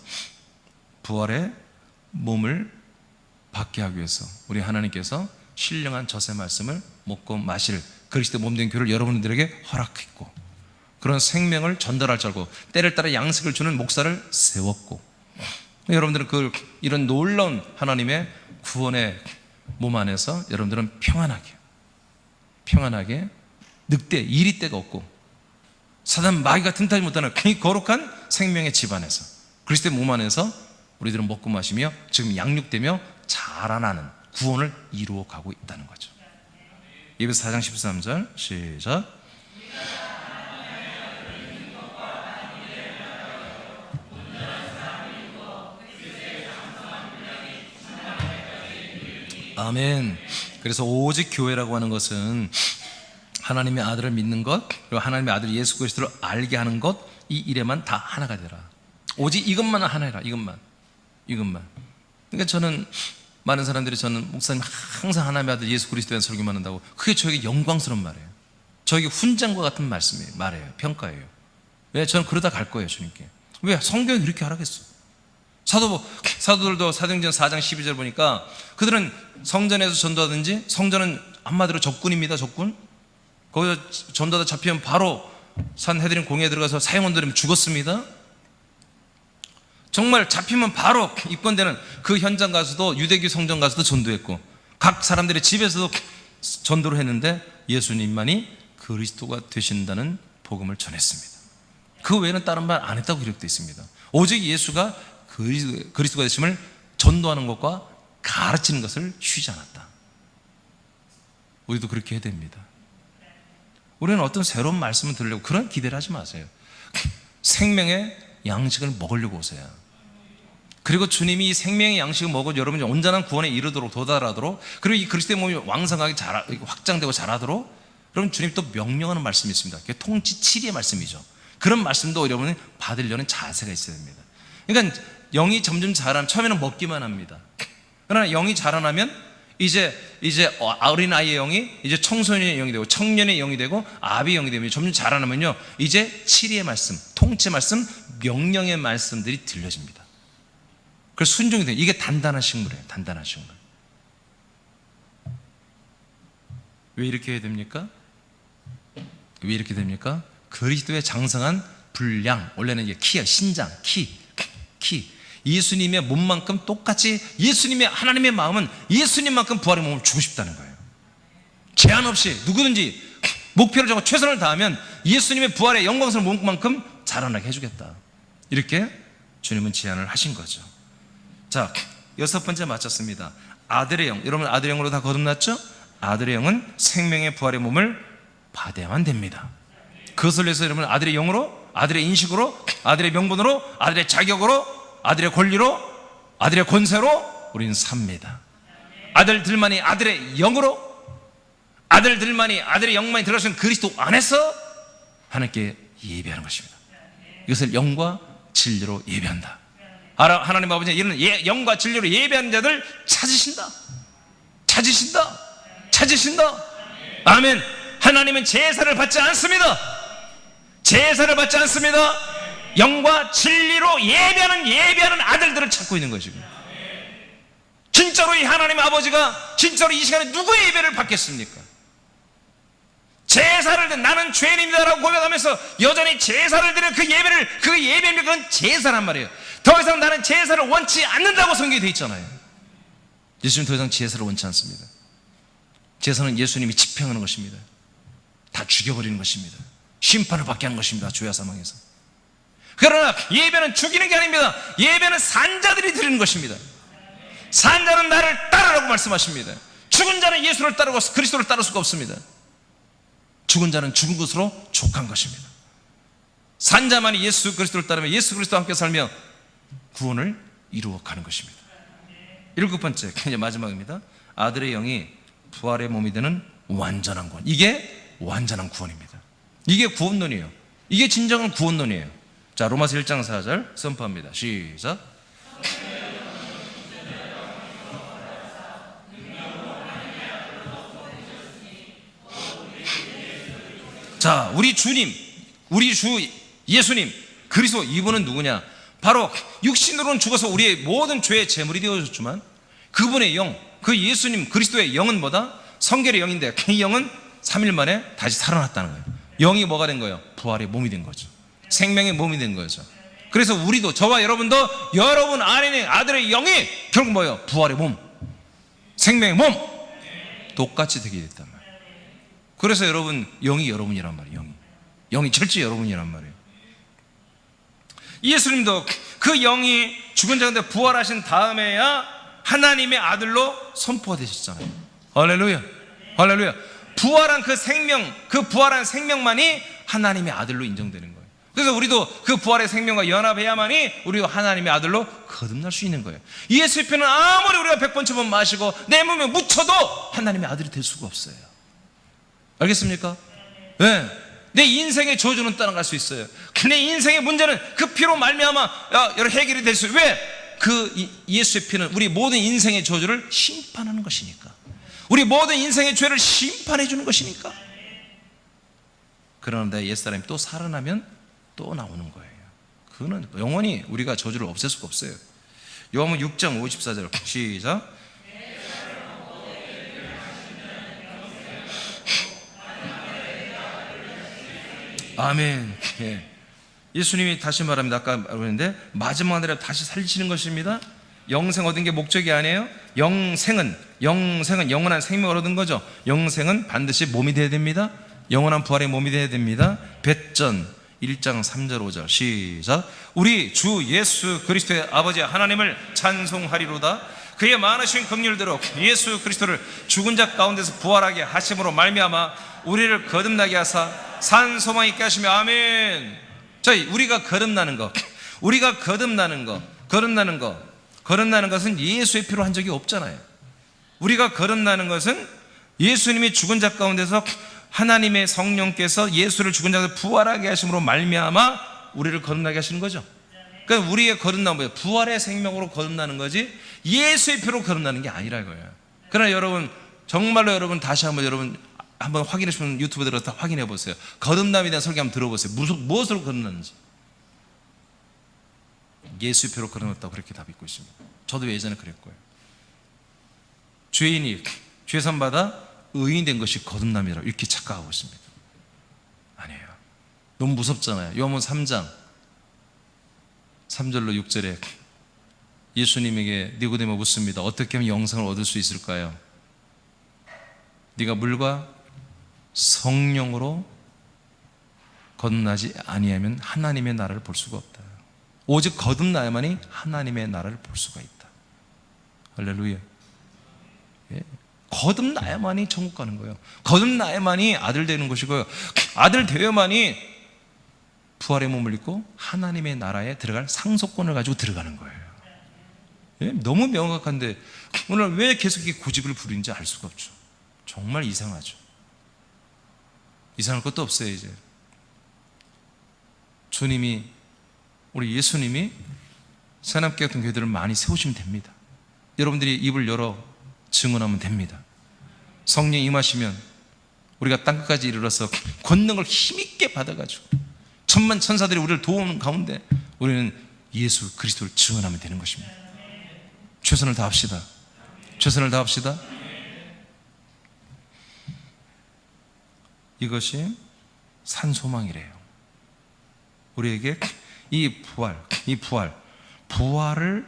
부활의 몸을 받게 하기 위해서 우리 하나님께서 신령한 젖의 말씀을 먹고 마실 그리스도의 몸된 교회를 여러분들에게 허락했고, 그런 생명을 전달할 줄 알고 때를 따라 양식을 주는 목사를 세웠고, 여러분들은 이런 놀라운 하나님의 구원의 몸 안에서 여러분들은 평안하게 늑대, 이리떼가 없고 사단 마귀가 틈타지 못하는 그 거룩한 생명의 집안에서 그리스도의 몸 안에서 우리들은 먹고 마시며 지금 양육되며 자라나는 구원을 이루어가고 있다는 거죠. 예배서 4장 13절 시작. 아멘. 그래서 오직 교회라고 하는 것은 하나님의 아들을 믿는 것, 그리고 하나님의 아들 예수 그리스도를 알게 하는 것, 이 일에만 다 하나가 되라. 오직 이것만 하나라. 이것만. 그러니까 저는 많은 사람들이 저는 목사님 항상 하나님의 아들 예수 그리스도에 대한 설교만 한다고, 그게 저에게 영광스러운 말이에요. 저에게 훈장과 같은 말이에요. 평가예요. 왜? 저는 그러다 갈 거예요, 주님께. 왜? 성경이 그렇게 하라겠어. 사도들도 사도행전 4장 12절 보니까 그들은 성전에서 전도하든지, 성전은 한마디로 적군입니다. 적군. 거기서 전도하다 잡히면 바로 산헤드린 공회에 들어가서 사형원들이면 죽었습니다. 정말 잡히면 바로 입건되는 그 현장 가서도, 유대교 성전 가서도 전도했고, 각 사람들의 집에서도 전도를 했는데 예수님만이 그리스도가 되신다는 복음을 전했습니다. 그 외에는 다른 말 안 했다고 기록되어 있습니다. 오직 예수가 그리스도가 되심을 전도하는 것과 가르치는 것을 쉬지 않았다. 우리도 그렇게 해야 됩니다. 우리는 어떤 새로운 말씀을 들으려고 그런 기대를 하지 마세요. 생명의 양식을 먹으려고 오세요. 그리고 주님이 생명의 양식을 먹어 여러분이 온전한 구원에 이르도록 도달하도록, 그리고 이 그리스도의 몸이 왕성하게 확장되고 자라도록 여러분 주님 또 명령하는 말씀이 있습니다. 그게 통치 7위의 말씀이죠. 그런 말씀도 여러분이 받으려는 자세가 있어야 됩니다. 그러니까 영이 점점 자라면 처음에는 먹기만 합니다. 그러나 영이 자라나면 이제 어린아이의 영이 이제 청소년의 영이 되고 청년의 영이 되고 아비의 영이 되면 점점 자라나면요 이제 7위의 말씀, 통치 말씀, 명령의 말씀들이 들려집니다. 그래서 순종이 돼요. 이게 단단한 식물이에요. 단단한 식물. 왜 이렇게 해야 됩니까? 왜 이렇게 됩니까? 그리스도의 장성한 분량, 원래는 이게 키야, 신장, 키. 예수님의 몸만큼 똑같이 예수님의 하나님의 마음은 예수님만큼 부활의 몸을 주고 싶다는 거예요. 제한 없이 누구든지 목표를 정하고 최선을 다하면 예수님의 부활의 영광스러운 몸만큼 자라나게 해주겠다. 이렇게 주님은 제안을 하신 거죠. 자, 6번째 마쳤습니다. 아들의 영. 여러분 아들의 영으로 다 거듭났죠? 아들의 영은 생명의 부활의 몸을 받아야만 됩니다. 그것을 위해서 여러분 아들의 영으로, 아들의 인식으로, 아들의 명분으로, 아들의 자격으로, 아들의 권리로, 아들의 권세로 우리는 삽니다. 아들들만이 아들의 영으로, 아들들만이 아들의 영만이 들어가신 그리스도 안에서 하나님께 예배하는 것입니다. 이것을 영과 진리로 예배한다. 하나님 아버지는 이런 영과 진리로 예배하는 자들 찾으신다. 아멘. 하나님은 제사를 받지 않습니다. 영과 진리로 예배하는 아들들을 찾고 있는 것이고, 진짜로 이 하나님 아버지가 진짜로 이 시간에 누구의 예배를 받겠습니까? 제사를 드린, 나는 죄인입니다라고 고백하면서 여전히 제사를 드리는 그 예배입니다. 그건 제사란 말이에요. 더 이상 나는 제사를 원치 않는다고 성경에 되어 있잖아요. 예수님 더 이상 제사를 원치 않습니다. 제사는 예수님이 집행하는 것입니다. 다 죽여버리는 것입니다. 심판을 받게 하는 것입니다. 죄와 사망에서. 그러나 예배는 죽이는 게 아닙니다. 예배는 산자들이 드리는 것입니다. 산자는 나를 따르라고 말씀하십니다. 죽은 자는 예수를 따르고 그리스도를 따를 수가 없습니다. 죽은 자는 죽은 것으로 족한 것입니다. 산자만이 예수 그리스도를 따르며 예수 그리스도와 함께 살며 구원을 이루어가는 것입니다. 7번째, 이제 마지막입니다. 아들의 영이 부활의 몸이 되는 완전한 구원. 이게 완전한 구원입니다. 이게 구원론이에요. 이게 진정한 구원론이에요. 자, 로마서 1장 4절 선포합니다. 시작. 자, 우리 주님, 우리 주 예수님 그리스도, 이분은 누구냐? 바로 육신으로는 죽어서 우리의 모든 죄의 제물이 되어졌지만 그분의 영, 그 예수님 그리스도의 영은 뭐다? 성결의 영인데 그 영은 3일 만에 다시 살아났다는 거예요. 영이 뭐가 된 거예요? 부활의 몸이 된 거죠. 생명의 몸이 된 거죠. 그래서 우리도, 저와 여러분도 여러분 안에 있는 아들의 영이 결국 뭐예요? 부활의 몸, 생명의 몸 똑같이 되게 됐단 말이에요. 그래서 여러분, 영이 여러분이란 말이에요. 영이 철저히 여러분이란 말이에요. 예수님도 그 영이 죽은 자 가운데 부활하신 다음에야 하나님의 아들로 선포가 되셨잖아요. 할렐루야, 할렐루야. 부활한 그 생명, 그 부활한 생명만이 하나님의 아들로 인정되는 거예요. 그래서 우리도 그 부활의 생명과 연합해야만이 우리가 하나님의 아들로 거듭날 수 있는 거예요. 예수의 피는 아무리 우리가 100번 쳐번 마시고 내 몸에 묻혀도 하나님의 아들이 될 수가 없어요. 알겠습니까? 네. 내 인생의 저주는 따라갈 수 있어요. 내 인생의 문제는 그 피로 말미암아 여러 해결이 될 수 있어요. 왜? 그 예수의 피는 우리 모든 인생의 저주를 심판하는 것이니까, 우리 모든 인생의 죄를 심판해 주는 것이니까. 그런데 옛사람이 또 살아나면 또 나오는 거예요. 그거는 영원히 우리가 저주를 없앨 수가 없어요. 요한복음 6장 54절 시작. 아멘. 예. 예수님이 다시 말합니다. 아까 말했는데 마지막 날에 다시 살리시는 것입니다. 영생 얻은 게 목적이 아니에요. 영생은 영원한 생명을 얻은 거죠. 영생은 반드시 몸이 되어야 됩니다. 영원한 부활의 몸이 되어야 됩니다.別전 1장 3절 5절 시작. 우리 주 예수 그리스도의 아버지 하나님을 찬송하리로다. 그의 많으신 긍휼대로 예수 그리스도를 죽은 자 가운데서 부활하게 하심으로 말미암아 우리를 거듭나게 하사 산 소망 있게 하시며 아멘. 자, 우리가 거듭나는 거 거듭나는 것은 예수의 피로 한 적이 없잖아요. 우리가 거듭나는 것은 예수님이 죽은 자 가운데서 하나님의 성령께서 예수를 죽은 자에서 부활하게 하심으로 말미암아 우리를 거듭나게 하시는 거죠. 그러니까 우리의 거듭남은 뭐예요? 부활의 생명으로 거듭나는 거지 예수의 피로 거듭나는 게 아니라 이거예요. 그러나 여러분, 정말로 여러분 다시 한번 여러분 한번 확인해 보시면 유튜브에 들어서 확인해 보세요. 거듭남에 대한 설교 한번 들어보세요. 무엇으로 거듭났는지. 예수의 피로 거듭났다고 그렇게 답 있고 있습니다. 저도 예전에 그랬고요. 죄인이 죄산 받아 의인 된 것이 거듭남이라고 이렇게 착각하고 있습니다. 아니에요. 너무 무섭잖아요. 요한복음 3장 3절로 6절에 예수님에게 니고데모 묻습니다. 어떻게 하면 영생을 얻을 수 있을까요? 네가 물과 성령으로 거듭나지 아니하면 하나님의 나라를 볼 수가 없다. 오직 거듭나야만이 하나님의 나라를 볼 수가 있다. 할렐루야. 예. 거듭나야만이 천국 가는 거예요. 거듭나야만이 아들 되는 것이고요. 아들 되어야만이 부활의 몸을 입고 하나님의 나라에 들어갈 상속권을 가지고 들어가는 거예요. 예? 너무 명확한데 오늘 왜 계속 이렇게 고집을 부리는지 알 수가 없죠. 정말 이상하죠. 이상할 것도 없어요. 이제 주님이, 우리 예수님이 새남교 같은 교회들을 많이 세우시면 됩니다. 여러분들이 입을 열어 증언하면 됩니다. 성령 임하시면 우리가 땅끝까지 이르러서 권능을 힘있게 받아가지고 천만 천사들이 우리를 도우는 가운데 우리는 예수 그리스도를 증언하면 되는 것입니다. 최선을 다합시다. 최선을 다합시다. 이것이 산소망이래요. 우리에게 이 부활을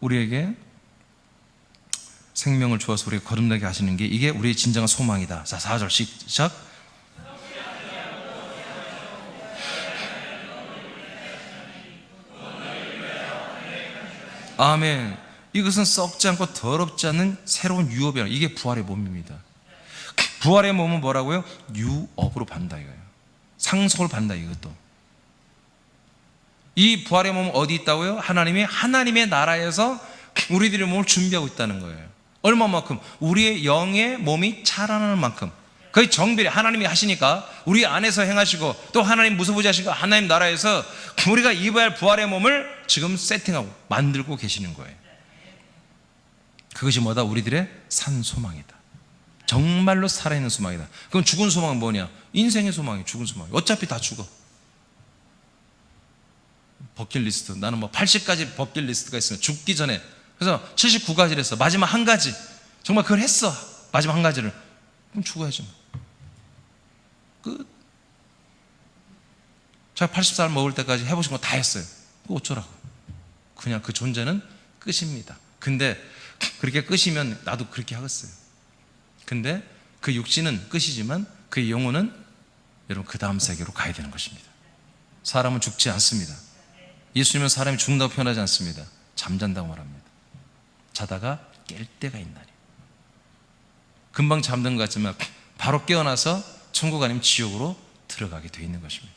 우리에게 생명을 주어서 우리가 거듭나게 하시는 게 이게 우리의 진정한 소망이다. 자, 4절 시작. 아멘. 이것은 썩지 않고 더럽지 않는 새로운 유업이라. 이게 부활의 몸입니다. 부활의 몸은 뭐라고요? 유업으로 받는다 이거예요. 상속을 받는다 이것도. 이 부활의 몸은 어디 있다고요? 하나님의 나라에서 우리들의 몸을 준비하고 있다는 거예요. 얼마만큼? 우리의 영의 몸이 자라나는 만큼. 거의 정비례 하나님이 하시니까 우리 안에서 행하시고 또 하나님 무소부지 하시고 하나님 나라에서 우리가 입어야 할 부활의 몸을 지금 세팅하고 만들고 계시는 거예요. 그것이 뭐다? 우리들의 산 소망이다. 정말로 살아있는 소망이다. 그럼 죽은 소망은 뭐냐? 인생의 소망이 죽은 소망이. 어차피 다 죽어. 버킷리스트. 나는 뭐 80가지 버킷리스트가 있으면 죽기 전에. 그래서 79가지를 했어. 마지막 한 가지. 정말 그걸 했어. 마지막 한 가지를. 그럼 죽어야지 뭐. 끝. 제가 80살 먹을 때까지 해보신 거 다 했어요. 그거 어쩌라고. 그냥 그 존재는 끝입니다. 근데 그렇게 끝이면 나도 그렇게 하겠어요. 근데 그 육신은 끝이지만 그 영혼은 여러분 그 다음 세계로 가야 되는 것입니다. 사람은 죽지 않습니다. 예수님은 사람이 죽는다고 표현하지 않습니다. 잠잔다고 말합니다. 자다가 깰 때가 있나니. 금방 잠든 것 같지만 바로 깨어나서 천국 아니면 지옥으로 들어가게 되어 있는 것입니다.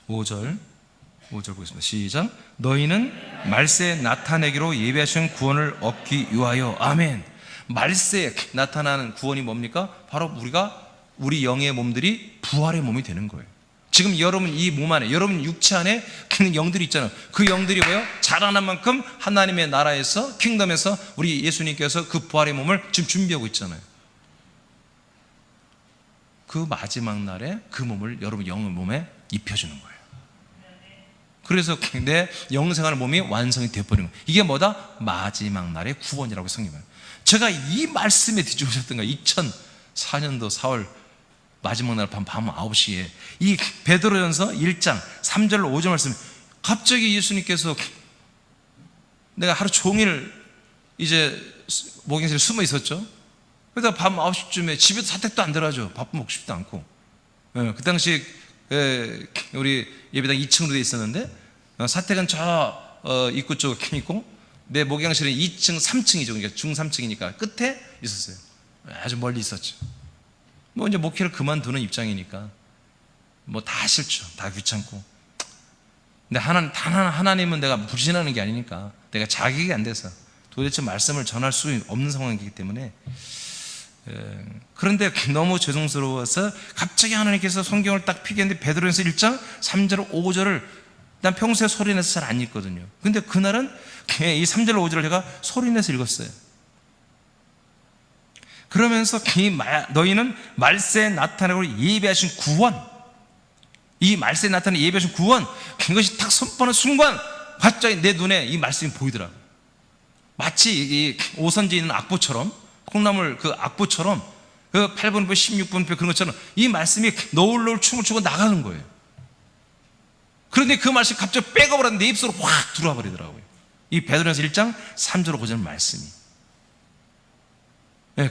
5절 보겠습니다. 시작. 너희는 말세에 나타내기로 예비하신 구원을 얻기 위하여. 아멘. 말세에 나타나는 구원이 뭡니까? 바로 우리 영의 몸들이 부활의 몸이 되는 거예요. 지금 여러분 이 몸 안에, 여러분 육체 안에 그 영들이 있잖아요. 그 영들이 뭐예요? 자라난 만큼 하나님의 나라에서, 킹덤에서 우리 예수님께서 그 부활의 몸을 지금 준비하고 있잖아요. 그 마지막 날에 그 몸을 여러분 영의 몸에 입혀주는 거예요. 그래서 내 영생하는 몸이 완성이 되어버리는 거예요. 이게 뭐다? 마지막 날의 구원이라고 성경은. 제가 이 말씀에 뒤집으셨던 거예요. 2004년도 4월 마지막 날 밤 9시에 이 베드로전서 1장 3절로 5절 말씀. 갑자기 예수님께서 내가 하루 종일 이제 목욕실에 숨어 있었죠. 그래서 밤 9시쯤에 집에도 사택도 안 들어가죠. 밥 먹고 싶지도 않고. 그 당시 우리 예배당 2층으로 되어 있었는데 사택은 저 입구 쪽에 있고 내 목욕실은 2층 3층이죠. 그러니까 중3층이니까 끝에 있었어요. 아주 멀리 있었죠. 뭐 이제 목회를 그만두는 입장이니까 뭐 다 싫죠. 다 귀찮고 근데 하나님은 내가 불신하는 게 아니니까, 내가 자격이 안 돼서 도대체 말씀을 전할 수 없는 상황이기 때문에. 그런데 너무 죄송스러워서 갑자기 하나님께서 성경을 딱 피겠는데 베드로전서 1장 3절 5절을 난 평소에 소리내서 잘 안 읽거든요. 근데 그날은 이 3절 5절을 제가 소리내서 읽었어요. 그러면서 너희는 말세에 나타나고 예비하신 구원, 이 말세에 나타나는 예비하신 구원, 그것이 딱 선포하는 순간 갑자기 내 눈에 이 말씀이 보이더라고요. 마치 이 오선지에 있는 악보처럼, 콩나물 그 악보처럼, 그 8분표 16분표 그런 것처럼 이 말씀이 노을노을 춤을 추고 나가는 거예요. 그런데 그 말씀이 갑자기 빼가버렸는데 내 입속으로 확 들어와 버리더라고요. 이 베드로전서 1장 3절 5절 말씀이.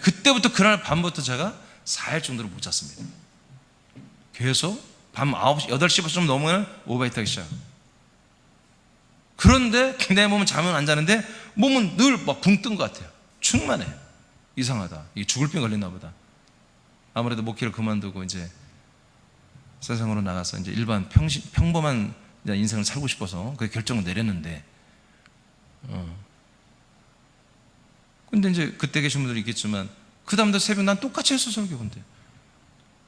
그때부터 그날 밤부터 제가 4일 정도를 못 잤습니다. 계속 밤 9시, 8시 좀 넘으면 오바이트 하기 시작. 그런데 내 몸은 잠은 안 자는데 몸은 늘 막 붕 뜬 것 같아요. 충만해. 이상하다. 이게 죽을 병 걸렸나 보다. 아무래도 목회를 그만두고 이제 세상으로 나가서 이제 일반 평범한 인생을 살고 싶어서 그 결정을 내렸는데, 근데 이제 그때 계신 분들이 있겠지만 그 다음날 새벽 난 똑같이 했어 설교.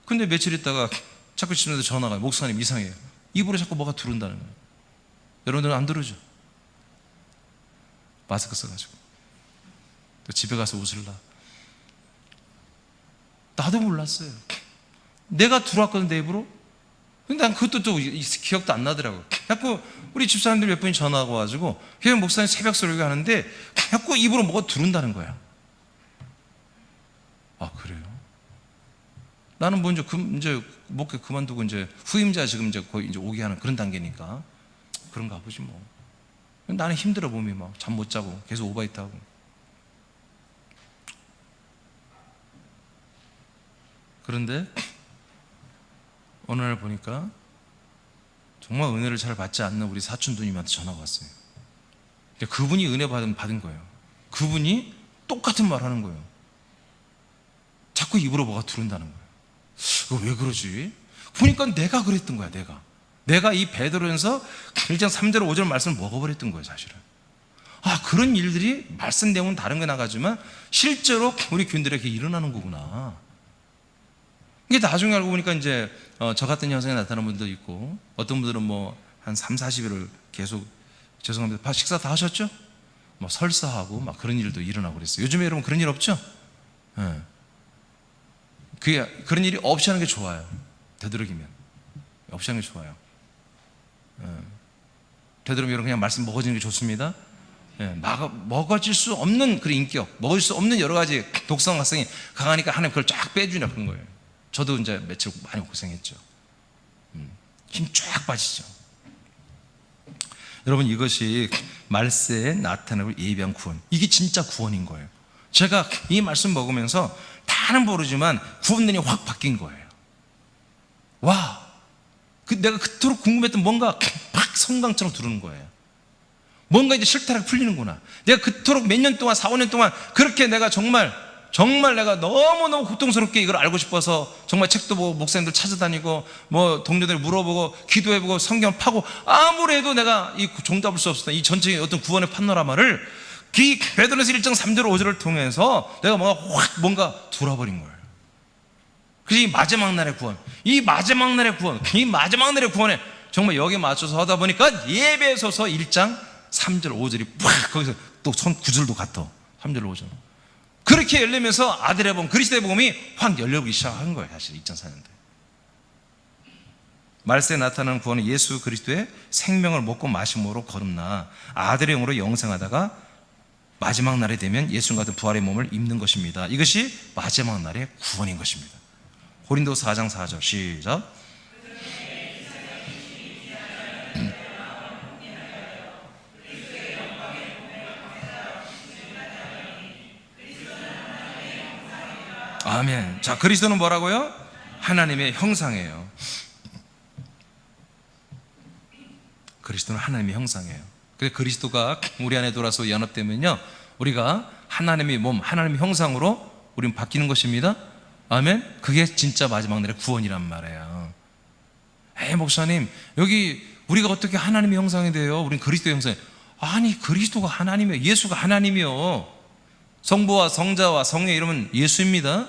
근데 며칠 있다가 자꾸 집에서 전화가, 목사님 이상해요. 입으로 자꾸 뭐가 들어온다는 거예요. 여러분들은 안 들어오죠? 마스크 써가지고 또 집에 가서 웃을라. 나도 몰랐어요. 내가 들어왔거든 내 입으로. 근데 난 그것도 또 기억도 안 나더라고. 자꾸 우리 집사람들 몇 분이 전화하고 와가지고 그냥 목사님 새벽 설교 하는데 자꾸 입으로 뭐가 들어온다는 거야. 아 그래요? 나는 뭐 이제 목회 그만두고 이제 후임자 지금 이제 거의 이제 오게 하는 그런 단계니까 그런가 보지 뭐. 나는 힘들어, 몸이 막 잠 못 자고 계속 오바이트 하고. 그런데 어느 날 보니까 정말 은혜를 잘 받지 않는 우리 사촌 누님한테 전화가 왔어요. 그분이 은혜 받은 거예요. 그분이 똑같은 말 하는 거예요. 자꾸 입으로 뭐가 들어온다는 거예요. 왜 그러지? 보니까 내가 그랬던 거야. 내가 이 베드로전서 1장 3절 5절 말씀을 먹어버렸던 거예요, 사실은. 아, 그런 일들이 말씀 내용은 다른 게 나가지만 실제로 우리 교인들에게 일어나는 거구나. 이게 나중에 알고 보니까 이제 저 같은 현상이 나타나는 분도 있고, 어떤 분들은 뭐 한 3, 40일을 계속, 죄송합니다, 식사 다 하셨죠? 뭐 설사하고 막 그런 일도 일어나고 그랬어요. 요즘에 여러분 그런 일 없죠? 그런 일이 없이 하는 게 좋아요. 되도록이면 없이 하는 게 좋아요. 되도록이면 여러분 그냥 말씀 먹어지는 게 좋습니다. 먹어질 수 없는 그런 인격, 먹을 수 없는 여러 가지 독성 활성이 강하니까 하나님 그걸 쫙 빼주냐 그런 거예요. 저도 이제 며칠 많이 고생했죠. 힘 쫙 빠지죠. 여러분, 이것이 말세에 나타나고 예비한 구원, 이게 진짜 구원인 거예요. 제가 이 말씀 먹으면서 다는 모르지만 구원론이 확 바뀐 거예요. 와, 내가 그토록 궁금했던 뭔가 팍 성강처럼 들어오는 거예요. 뭔가 이제 실타락 풀리는구나. 내가 그토록 몇 년 동안, 4, 5년 동안 그렇게 내가 정말 내가 너무너무 고통스럽게 이걸 알고 싶어서 정말 책도 보고 목사님들 찾아다니고 뭐 동료들 물어보고 기도해보고 성경 파고 아무리 해도 내가 이 종잡을 수 없었던 이 전체의 어떤 구원의 파노라마를 이 베드로전서 1장 3절 5절을 통해서 내가 뭔가 돌아버린 거예요. 그래서 이 마지막 날의 구원, 이 마지막 날의 구원에 정말 여기에 맞춰서 하다 보니까 예배소서 1장 3절 5절이 팍 거기서 또 선 9절도 같아. 3절 5절 그렇게 열리면서 아들의 복음, 그리스도의 복음이 확 열려보기 시작한 거예요. 사실 2004년도에 말세에 나타나는 구원은 예수 그리스도의 생명을 먹고 마심으로 거듭나 아들의 영으로 영생하다가 마지막 날이 되면 예수님 같은 부활의 몸을 입는 것입니다. 이것이 마지막 날의 구원인 것입니다. 고린도서 4장 4절 시작. 아멘. 자, 그리스도는 뭐라고요? 하나님의 형상이에요. 그리스도는 하나님의 형상이에요. 그래서 그리스도가 우리 안에 돌아서 연합되면요, 우리가 하나님의 몸, 하나님의 형상으로 우리는 바뀌는 것입니다. 아멘. 그게 진짜 마지막 날의 구원이란 말이에요. 목사님, 여기 우리가 어떻게 하나님의 형상이 돼요? 우린 그리스도의 형상이. 아니, 그리스도가 하나님이에요. 예수가 하나님이요. 성부와 성자와 성령 이름은 예수입니다.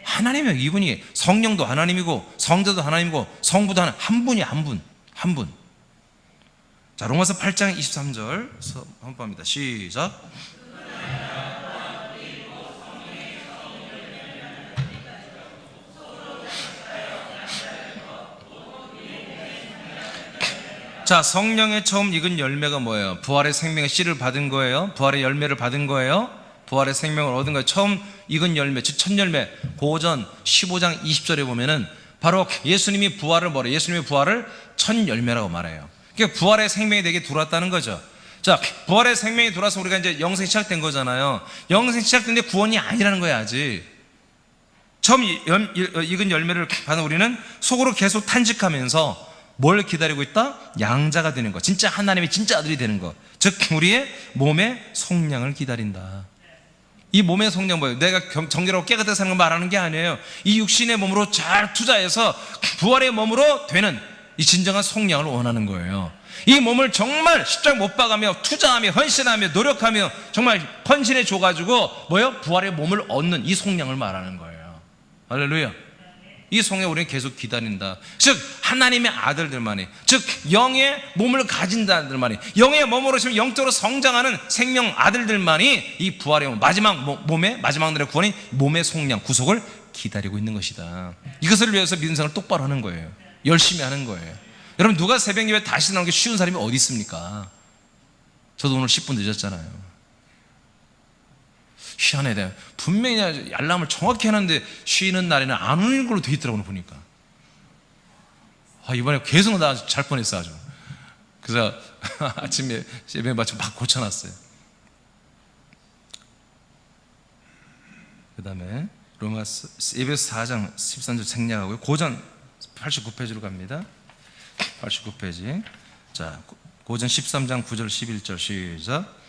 하나님이에요. 이분이. 성령도 하나님이고 성자도 하나님이고 성부도 하나님. 한 분이 한 분. 한 분. 자, 로마서 8장 23절 한번합니다. 시작. 자, 성령의 처음 익은 열매가 뭐예요? 부활의 생명의 씨를 받은 거예요. 부활의 열매를 받은 거예요. 부활의 생명을 얻은 거예요. 처음 익은 열매, 즉 첫 열매. 고전 15장 20절에 보면은 바로 예수님이 부활을 뭐래요? 예수님의 부활을 첫 열매라고 말해요. 그러니까 부활의 생명이 내게 들어왔다는 거죠. 자, 부활의 생명이 들어와서 우리가 이제 영생이 시작된 거잖아요. 영생이 시작됐는데 구원이 아니라는 거야, 아직. 처음 익은 열매를 받은 우리는 속으로 계속 탄식하면서 뭘 기다리고 있다? 양자가 되는 거. 진짜 하나님의 진짜 아들이 되는 거. 즉 우리의 몸의 속량을 기다린다. 이 몸의 속량 뭐예요? 내가 정결하고 깨끗하게 사는 걸 말하는 게 아니에요. 이 육신의 몸으로 잘 투자해서 부활의 몸으로 되는 이 진정한 속량을 원하는 거예요. 이 몸을 정말 십자가 못 박아며 투자하며 헌신하며 노력하며 정말 헌신해 줘가지고 뭐예요? 부활의 몸을 얻는 이 속량을 말하는 거예요. 할렐루야. 이 속량을 우리는 계속 기다린다. 즉 하나님의 아들들만이, 즉 영의 몸을 가진 자들만이, 영의 몸으로 지금 영적으로 성장하는 생명 아들들만이 이 부활의 몸, 마지막 몸의 마지막 날의 구원인 몸의 속량, 구속을 기다리고 있는 것이다. 이것을 위해서 믿음 생활을 똑바로 하는 거예요. 열심히 하는 거예요. 여러분, 누가 새벽 예배 다시 나오는 게 쉬운 사람이 어디 있습니까? 저도 오늘 10분 늦었잖아요. 희한해. 분명히 알람을 정확히 해놨는데 쉬는 날에는 안 오는 걸로 돼 있더라고요, 보니까. 이번에 계속 나 잘 뻔했어, 아주. 그래서 아침에 예배 마치고 막 고쳐놨어요. 그 다음에 로마서 에베소 4장 13절 생략하고요. 고전 89페이지로 갑니다. 89페이지. 자, 고전 13장 9절 11절 시작.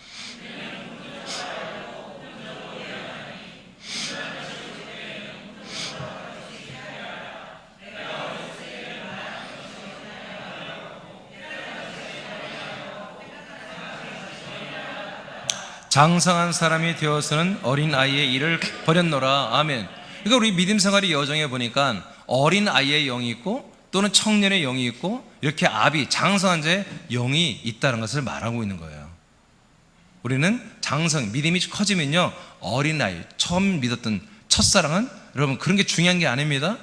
장성한 사람이 되어서는 어린 아이의 일을 버렸노라. 아멘. 그러니까 우리 믿음 생활의 여정에 보니까 어린 아이의 영이 있고 또는 청년의 영이 있고 이렇게 아비, 장성한 자의 영이 있다는 것을 말하고 있는 거예요. 우리는 장성, 믿음이 커지면요, 어린아이, 처음 믿었던 첫사랑은 여러분 그런 게 중요한 게 아닙니다.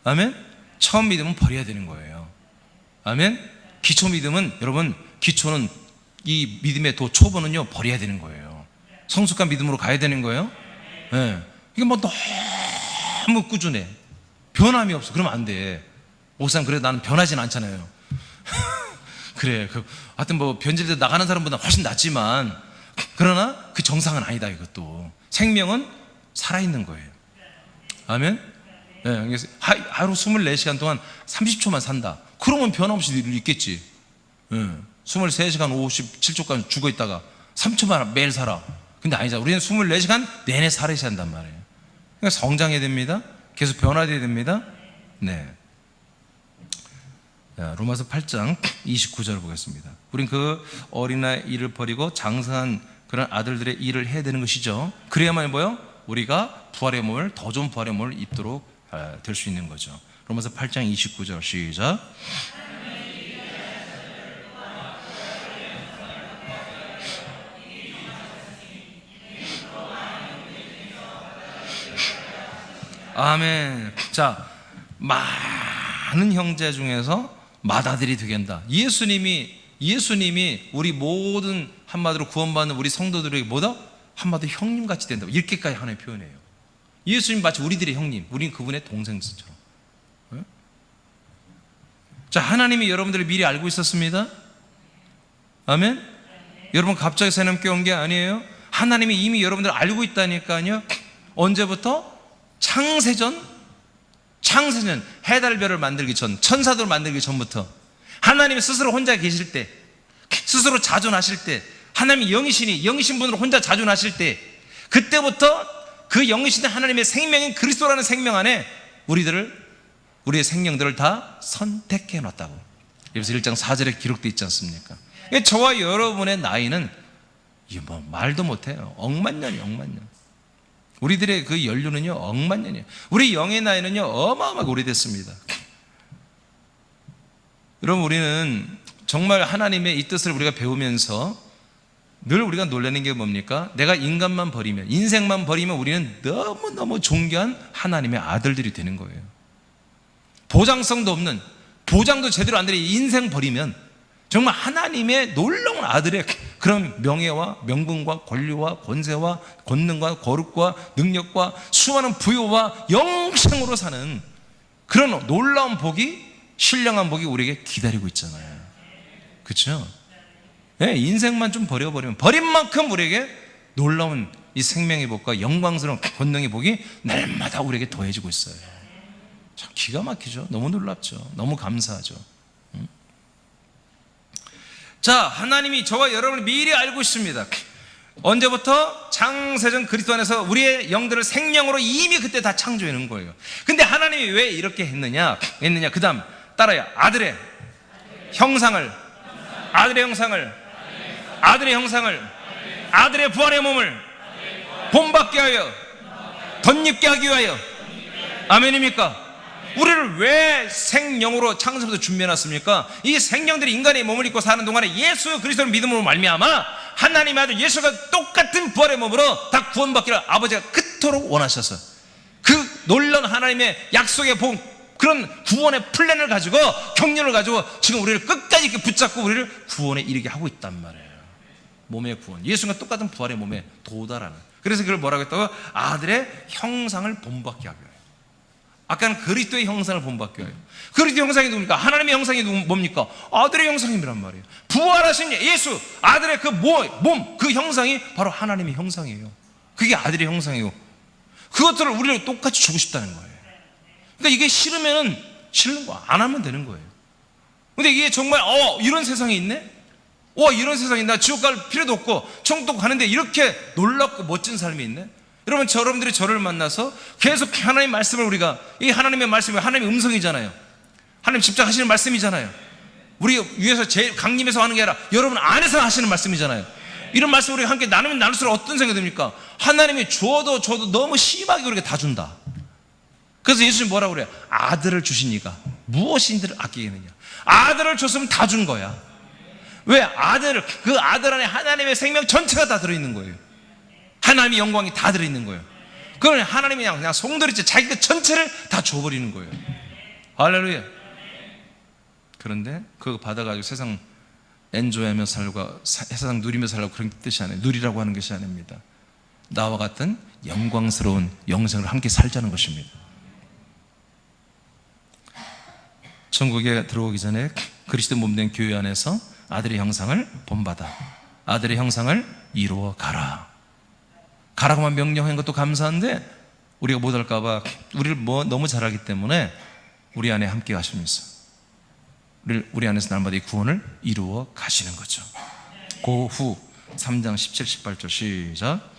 아멘. 처음 믿음은 버려야 되는 거예요. 아멘. 기초 믿음은, 여러분 기초는 이 믿음의 초보는요 버려야 되는 거예요. 성숙한 믿음으로 가야 되는 거예요. 네. 이게 뭐 너무 꾸준해, 변함이 없어. 그러면 안 돼. 목사님, 그래 나는 변하진 않잖아요. 그래, 하여튼 뭐 변질돼 나가는 사람보다 훨씬 낫지만, 그러나 그 정상은 아니다. 이것도 생명은 살아있는 거예요. 아멘. 네, 하루 24시간 동안 30초만 산다. 그러면 변함없이 있겠지. 네. 23시간 57초간 죽어있다가 3초만 매일 살아. 근데 아니잖아. 우리는 24시간 내내 살아야 한단 말이에요. 그러니까 성장해야 됩니다. 계속 변화돼야 됩니다. 네. 자, 로마서 8장 29절을 보겠습니다. 우린 그 어린아이 일을 버리고 장성한 그런 아들들의 일을 해야 되는 것이죠. 그래야만 뭐요? 우리가 부활의 몸을, 더 좋은 부활의 몸을 입도록 될 수 있는 거죠. 로마서 8장 29절 시작. 아멘. 자, 많은 형제 중에서 맏아들이 되게 한다. 예수님이 우리 모든 한마디로 구원받는 우리 성도들에게 뭐다? 한마디로 형님같이 된다. 이렇게까지 하나의 표현이에요. 예수님 마치 우리들의 형님, 우리는 그분의 동생처럼. 자, 하나님이 여러분들을 미리 알고 있었습니다. 아멘. 여러분 갑자기 새넘게 온 게 아니에요. 하나님이 이미 여러분들을 알고 있다니까요. 언제부터? 창세전 해달별을 만들기 전, 천사들을 만들기 전부터, 하나님이 스스로 혼자 계실 때, 스스로 자존하실 때, 하나님이 영이신 분으로 혼자 자존하실 때, 그때부터 그 영이신 하나님의 생명인 그리스도라는 생명 안에 우리의 생명들을 다 선택해 놨다고. 에베소 1장 4절에 기록되어 있지 않습니까? 저와 여러분의 나이는 뭐 말도 못해요. 억만년이에요. 억만년. 우리들의 그 연륜은요 억만년이에요. 우리 영의 나이는요 어마어마하게 오래됐습니다. 여러분, 우리는 정말 하나님의 이 뜻을 우리가 배우면서 늘 우리가 놀라는 게 뭡니까? 내가 인간만 버리면, 인생만 버리면 우리는 너무너무 존귀한 하나님의 아들들이 되는 거예요. 보장성도 없는, 보장도 제대로 안 되는 인생 버리면 정말 하나님의 놀라운 아들의 그런 명예와 명분과 권리와 권세와 권능과 거룩과 능력과 수많은 부요와 영생으로 사는 그런 놀라운 복이, 신령한 복이 우리에게 기다리고 있잖아요. 그렇죠? 네, 인생만 좀 버려버리면 버린 만큼 우리에게 놀라운 이 생명의 복과 영광스러운 권능의 복이 날마다 우리에게 더해지고 있어요. 참 기가 막히죠. 너무 놀랍죠. 너무 감사하죠. 자, 하나님이 저와 여러분을 미리 알고 있습니다. 언제부터? 창세전 그리스도 안에서 우리의 영들을 생명으로 이미 그때 다 창조해 놓은 거예요. 근데 하나님이 왜 이렇게 했느냐? 그 다음 따라요. 아들의 형상을, 아들의 형상을, 아들의 형상을, 아들의 부활의 몸을 본받게 하여 덧입게 하기 위하여. 아멘입니까? 우리를 왜 생명으로 창세부터 준비해놨습니까? 이 생명들이 인간의 몸을 입고 사는 동안에 예수 그리스도를 믿음으로 말미암아 하나님의 아들 예수가 똑같은 부활의 몸으로 다 구원받기를 아버지가 그토록 원하셔서 그 놀라운 하나님의 약속의 복, 그런 구원의 플랜을 가지고, 경륜을 가지고 지금 우리를 끝까지 이렇게 붙잡고 우리를 구원에 이르게 하고 있단 말이에요. 몸의 구원, 예수가 똑같은 부활의 몸에 도달하는. 그래서 그걸 뭐라고 했다고? 아들의 형상을 본받게 하기 위하여. 아까는 그리스도의 형상을 본받게 하여. 그리스도의 형상이 누굽니까? 하나님의 형상이 뭡니까? 아들의 형상이란 말이에요. 부활하신 예수, 아들의 그 몸, 그 형상이 바로 하나님의 형상이에요. 그게 아들의 형상이에요. 그것들을 우리를 똑같이 주고 싶다는 거예요. 그러니까 이게 싫으면 싫은 거 안 하면 되는 거예요. 근데 이게 정말 이런 세상이 있네? 이런 세상이, 나 지옥 갈 필요도 없고 천국 가는데 이렇게 놀랍고 멋진 삶이 있네? 여러분, 여러분들이 저를 만나서 계속 하나님의 말씀을, 우리가 이 하나님의 말씀이 하나님의 음성이잖아요. 하나님 직접 하시는 말씀이잖아요. 우리 위에서 제일 강림해서 하는 게 아니라 여러분 안에서 하시는 말씀이잖아요. 이런 말씀을 우리가 함께 나누면 나눌수록 어떤 생각이 듭니까? 하나님이 줘도 너무 심하게 우리가 다 준다. 그래서 예수님 뭐라고 그래요? 아들을 주시니까 무엇인지를 아끼겠느냐. 아들을 줬으면 다 준 거야. 왜? 그 아들 안에 하나님의 생명 전체가 다 들어있는 거예요. 하나님의 영광이 다 들어있는 거예요. 그러면 하나님이 그냥 송두리째 자기 그 전체를 다 줘버리는 거예요. 할렐루야. 그런데 그거 받아가지고 세상 엔조이하며 살고 세상 누리며 살라고 그런 뜻이 아니에요. 누리라고 하는 것이 아닙니다. 나와 같은 영광스러운 영생을 함께 살자는 것입니다. 천국에 들어오기 전에 그리스도 몸된 교회 안에서 아들의 형상을 본받아 아들의 형상을 이루어 가라고만 명령한 것도 감사한데 우리가 못할까봐 우리를 너무 잘하기 때문에 우리 안에 함께 가시면서 우리 안에서 날마다 이 구원을 이루어 가시는 거죠. 그 후 3장 17, 18절 시작.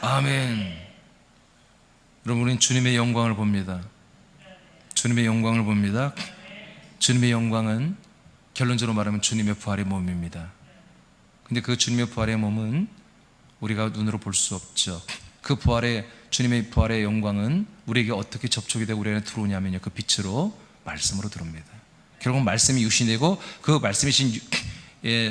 아멘. 여러분, 우리는 주님의 영광을 봅니다. 주님의 영광을 봅니다. 주님의 영광은 결론적으로 말하면 주님의 부활의 몸입니다. 근데 그 주님의 부활의 몸은 우리가 눈으로 볼 수 없죠. 그 주님의 부활의 영광은 우리에게 어떻게 접촉이 되고 우리 안에 들어오냐면요, 그 빛으로, 말씀으로 들어옵니다. 결국 말씀이 육신이 되고 그 말씀이신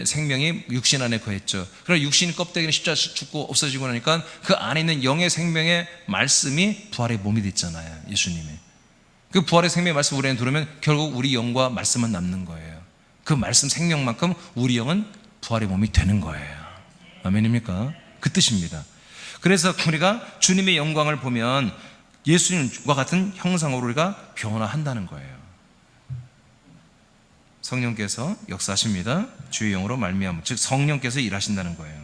생명이 육신 안에 거했죠. 그러나 육신 껍데기는 십자가 죽고 없어지고 나니까 그 안에 있는 영의 생명의 말씀이 부활의 몸이 됐잖아요. 예수님이. 그 부활의 생명의 말씀 우리 안에 들어오면 결국 우리 영과 말씀만 남는 거예요. 그 말씀 생명만큼 우리 영은 부활의 몸이 되는 거예요. 아멘입니까? 그 뜻입니다. 그래서 우리가 주님의 영광을 보면 예수님과 같은 형상으로 우리가 변화한다는 거예요. 성령께서 역사하십니다. 주의 영으로 말미암아, 즉 성령께서 일하신다는 거예요.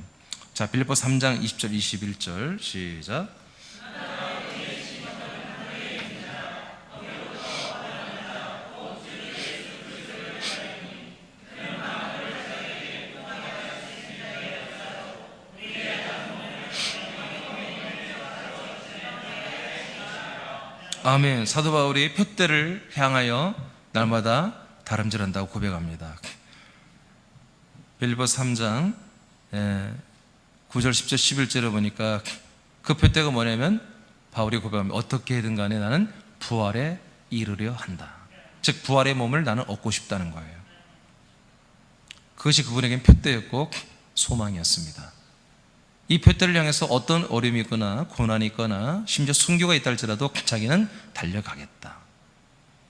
자, 빌립보서 3장 20절 21절 시작. 아멘. 사도 바울이 표대를 향하여 날마다 다름질한다고 고백합니다. 빌립보서 3장 9절 10절 11절에 보니까 그 표대가 뭐냐면 바울이 고백합니다. 어떻게든 간에 나는 부활에 이르려 한다. 즉 부활의 몸을 나는 얻고 싶다는 거예요. 그것이 그분에겐 표대였고 소망이었습니다. 이 표대를 향해서 어떤 어려움이 있거나 고난이 있거나 심지어 순교가 있다 할지라도 자기는 달려가겠다.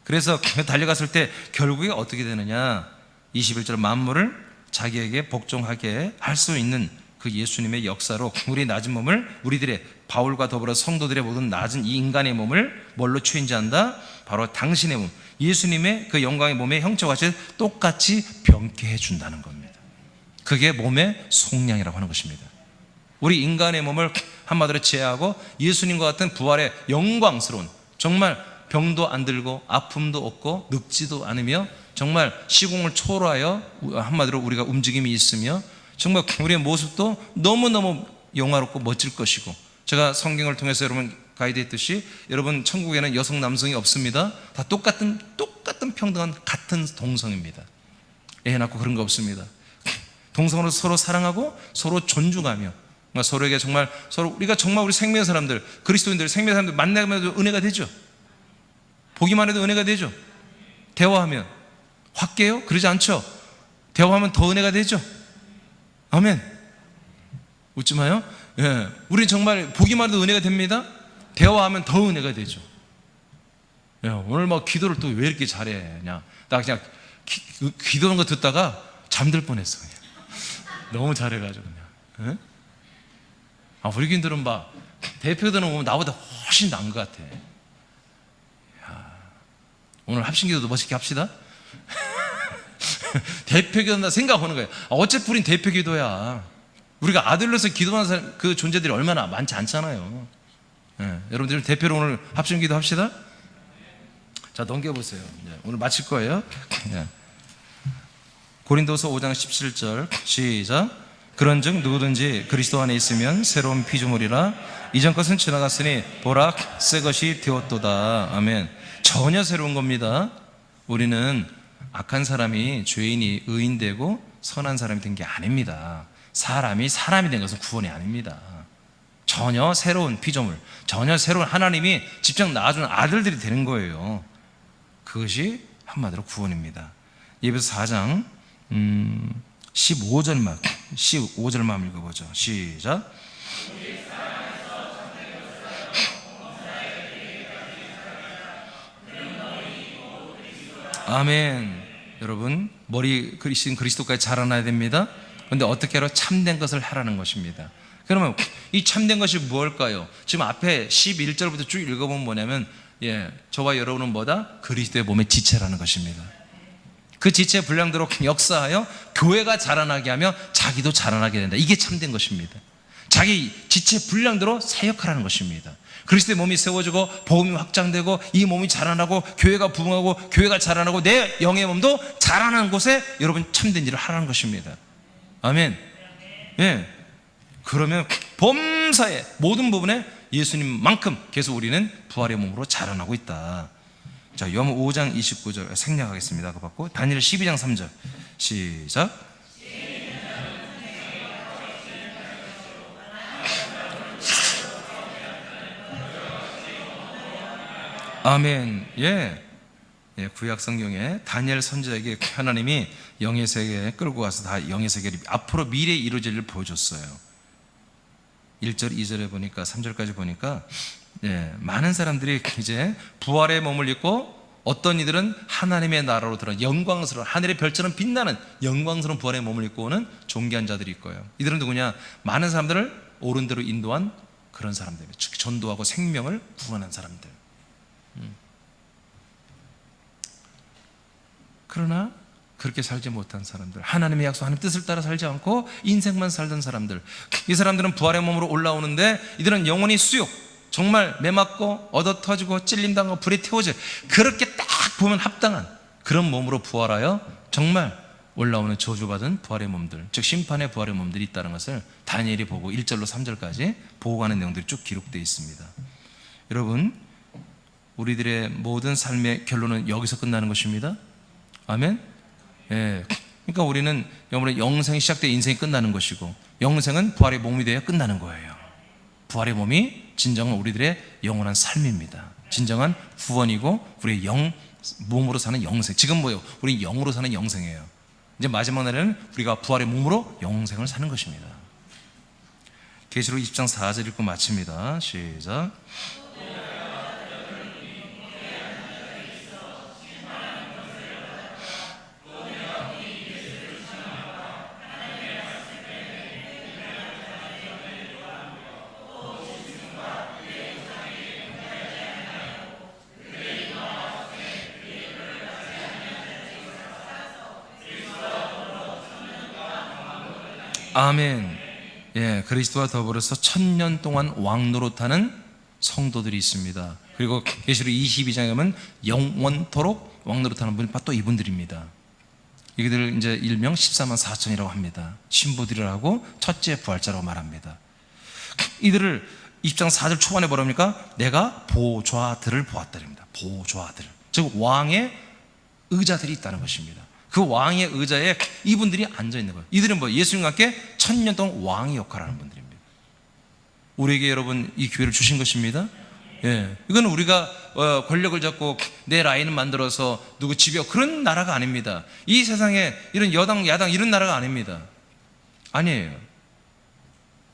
그래서 달려갔을 때 결국에 어떻게 되느냐, 21절 만물을 자기에게 복종하게 할 수 있는 그 예수님의 역사로 우리 낮은 몸을, 우리들의 바울과 더불어 성도들의 모든 낮은 이 인간의 몸을 뭘로 추인지한다? 바로 당신의 몸, 예수님의 그 영광의 몸의 형체와 같이 똑같이 변케 해준다는 겁니다. 그게 몸의 속량이라고 하는 것입니다. 우리 인간의 몸을 한마디로 제하고 예수님과 같은 부활의 영광스러운, 정말 병도 안 들고 아픔도 없고 늙지도 않으며 정말 시공을 초월하여 한마디로 우리가 움직임이 있으며 정말 우리의 모습도 너무너무 영화롭고 멋질 것이고, 제가 성경을 통해서 여러분 가이드했듯이 여러분 천국에는 여성 남성이 없습니다. 다 똑같은 평등한 같은 동성입니다. 애 낳고 그런 거 없습니다. 동성으로 서로 사랑하고 서로 존중하며 서로에게 정말 서로 우리가 정말 우리 생명의 사람들, 그리스도인들, 생명의 사람들 만나면 해도 은혜가 되죠. 보기만 해도 은혜가 되죠. 대화하면 확 깨요? 그러지 않죠. 대화하면 더 은혜가 되죠. 아멘. 웃지 마요. 예, 우리 정말 보기만 해도 은혜가 됩니다. 대화하면 더 은혜가 되죠. 예, 오늘 막 기도를 또 왜 이렇게 잘해? 나 그냥 기도하는 거 듣다가 잠들 뻔했어. 그냥. 너무 잘해가지고 그냥. 예? 우리 교인들은 막 대표들은 보면 나보다 훨씬 나은 것 같아. 야, 오늘 합심기도도 멋있게 합시다. 대표기도나 생각하는 거예요. 어차피 우린 대표기도야. 우리가 아들로서 기도하는 사람, 그 존재들이 얼마나 많지 않잖아요. 예, 여러분들 대표로 오늘 합심기도 합시다. 자, 넘겨보세요. 오늘 마칠 거예요. 예. 고린도서 5장 17절 시작. 그런즉 누구든지 그리스도 안에 있으면 새로운 피조물이라 이전 것은 지나갔으니 보라 새 것이 되었도다. 아멘. 전혀 새로운 겁니다. 우리는 악한 사람이 죄인이 의인되고 선한 사람이 된 게 아닙니다. 사람이 된 것은 구원이 아닙니다. 전혀 새로운 피조물, 전혀 새로운 하나님이 직접 낳아주는 아들들이 되는 거예요. 그것이 한마디로 구원입니다. 예배서 4장 15절만 읽어보죠. 시작. 아멘. 여러분 머리 그리신 그리스도까지 자라나야 됩니다. 그런데 어떻게 하러 참된 것을 하라는 것입니다. 그러면 이 참된 것이 무엇일까요? 지금 앞에 11절부터 쭉 읽어보면 뭐냐면 저와 여러분은 뭐다? 그리스도의 몸의 지체라는 것입니다. 그 지체의 분량대로 역사하여 교회가 자라나게 하며 자기도 자라나게 된다. 이게 참된 것입니다. 자기 지체 분량대로 사역하라는 것입니다. 그리스도의 몸이 세워지고 복음이 확장되고 이 몸이 자라나고 교회가 부흥하고 교회가 자라나고 내 영의 몸도 자라나는 곳에 여러분 참된 일을 하라는 것입니다. 아멘. 예. 그러면 범사의 모든 부분에 예수님만큼 계속 우리는 부활의 몸으로 자라나고 있다. 자, 요한 5장 29절 생략하겠습니다. 그거 받고 다니엘 12장 3절 시작. 아멘. 구약 성경에 다니엘 선지자에게 하나님이 영의 세계에 끌고 가서 다 영의 세계를 앞으로 미래에 이루어질 일을 보여줬어요. 1절, 2절에 보니까 3절까지 보니까 많은 사람들이 이제 부활의 몸을 입고 어떤 이들은 하나님의 나라로 들어 영광스러운 하늘의 별처럼 빛나는 영광스러운 부활의 몸을 입고 오는 존귀한 자들이 있고요. 이들은 누구냐? 많은 사람들을 옳은 대로 인도한 그런 사람들입니다. 즉 전도하고 생명을 구원한 사람들. 그러나 그렇게 살지 못한 사람들, 하나님의 약속, 하나님 뜻을 따라 살지 않고 인생만 살던 사람들, 이 사람들은 부활의 몸으로 올라오는데 이들은 영원히 수욕, 정말 매맞고 얻어터지고 찔림당하고 불에 태워질, 그렇게 딱 보면 합당한 그런 몸으로 부활하여 정말 올라오는 저주받은 부활의 몸들, 즉 심판의 부활의 몸들이 있다는 것을 다니엘이 보고 1절로 3절까지 보고 가는 내용들이 쭉 기록되어 있습니다. 여러분, 우리들의 모든 삶의 결론은 여기서 끝나는 것입니다. 아멘. 예. 그러니까 우리는 여러분의 영생이 시작돼 인생이 끝나는 것이고, 영생은 부활의 몸이 되어 끝나는 거예요. 부활의 몸이 진정한 우리들의 영원한 삶입니다. 진정한 구원이고 우리의 몸으로 사는 영생. 지금 뭐예요? 우리 영으로 사는 영생이에요. 이제 마지막 날에는 우리가 부활의 몸으로 영생을 사는 것입니다. 계시록 20장 4절 읽고 마칩니다. 시작. 아멘. 예, 그리스도와 더불어서 1000년 동안 왕노릇하는 성도들이 있습니다. 그리고 계시록 22장에 보면 영원토록 왕노릇하는 분이 또 이분들입니다. 이들 이제 일명 14만 4천이라고 합니다. 신부들이라고 첫째 부활자라고 말합니다. 이들을 20장 4절 초반에 뭐랍니까? 내가 보좌들을 보았다입니다. 보좌들, 즉 왕의 의자들이 있다는 것입니다. 그 왕의 의자에 이분들이 앉아 있는 거예요. 이들은 뭐 예수님과 함께 1000년 동안 왕의 역할을 하는 분들입니다. 우리에게 여러분 이 기회를 주신 것입니다. 예, 이건 우리가 권력을 잡고 내 라인을 만들어서 누구 지배하고 그런 나라가 아닙니다. 이 세상에 이런 여당 야당 이런 나라가 아닙니다. 아니에요.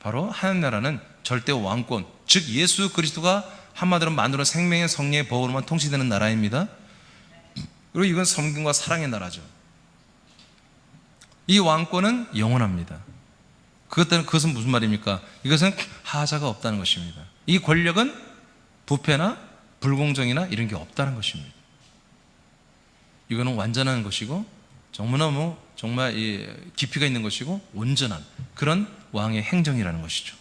바로 하나님 나라는 절대 왕권, 즉 예수 그리스도가 한마디로 만들어 생명의 성령의 법으로만 통치되는 나라입니다. 그리고 이건 성경과 사랑의 나라죠. 이 왕권은 영원합니다. 그것은 무슨 말입니까? 이것은 하자가 없다는 것입니다. 이 권력은 부패나 불공정이나 이런 게 없다는 것입니다. 이거는 완전한 것이고 너무너무 정말 깊이가 있는 것이고 온전한 그런 왕의 행정이라는 것이죠.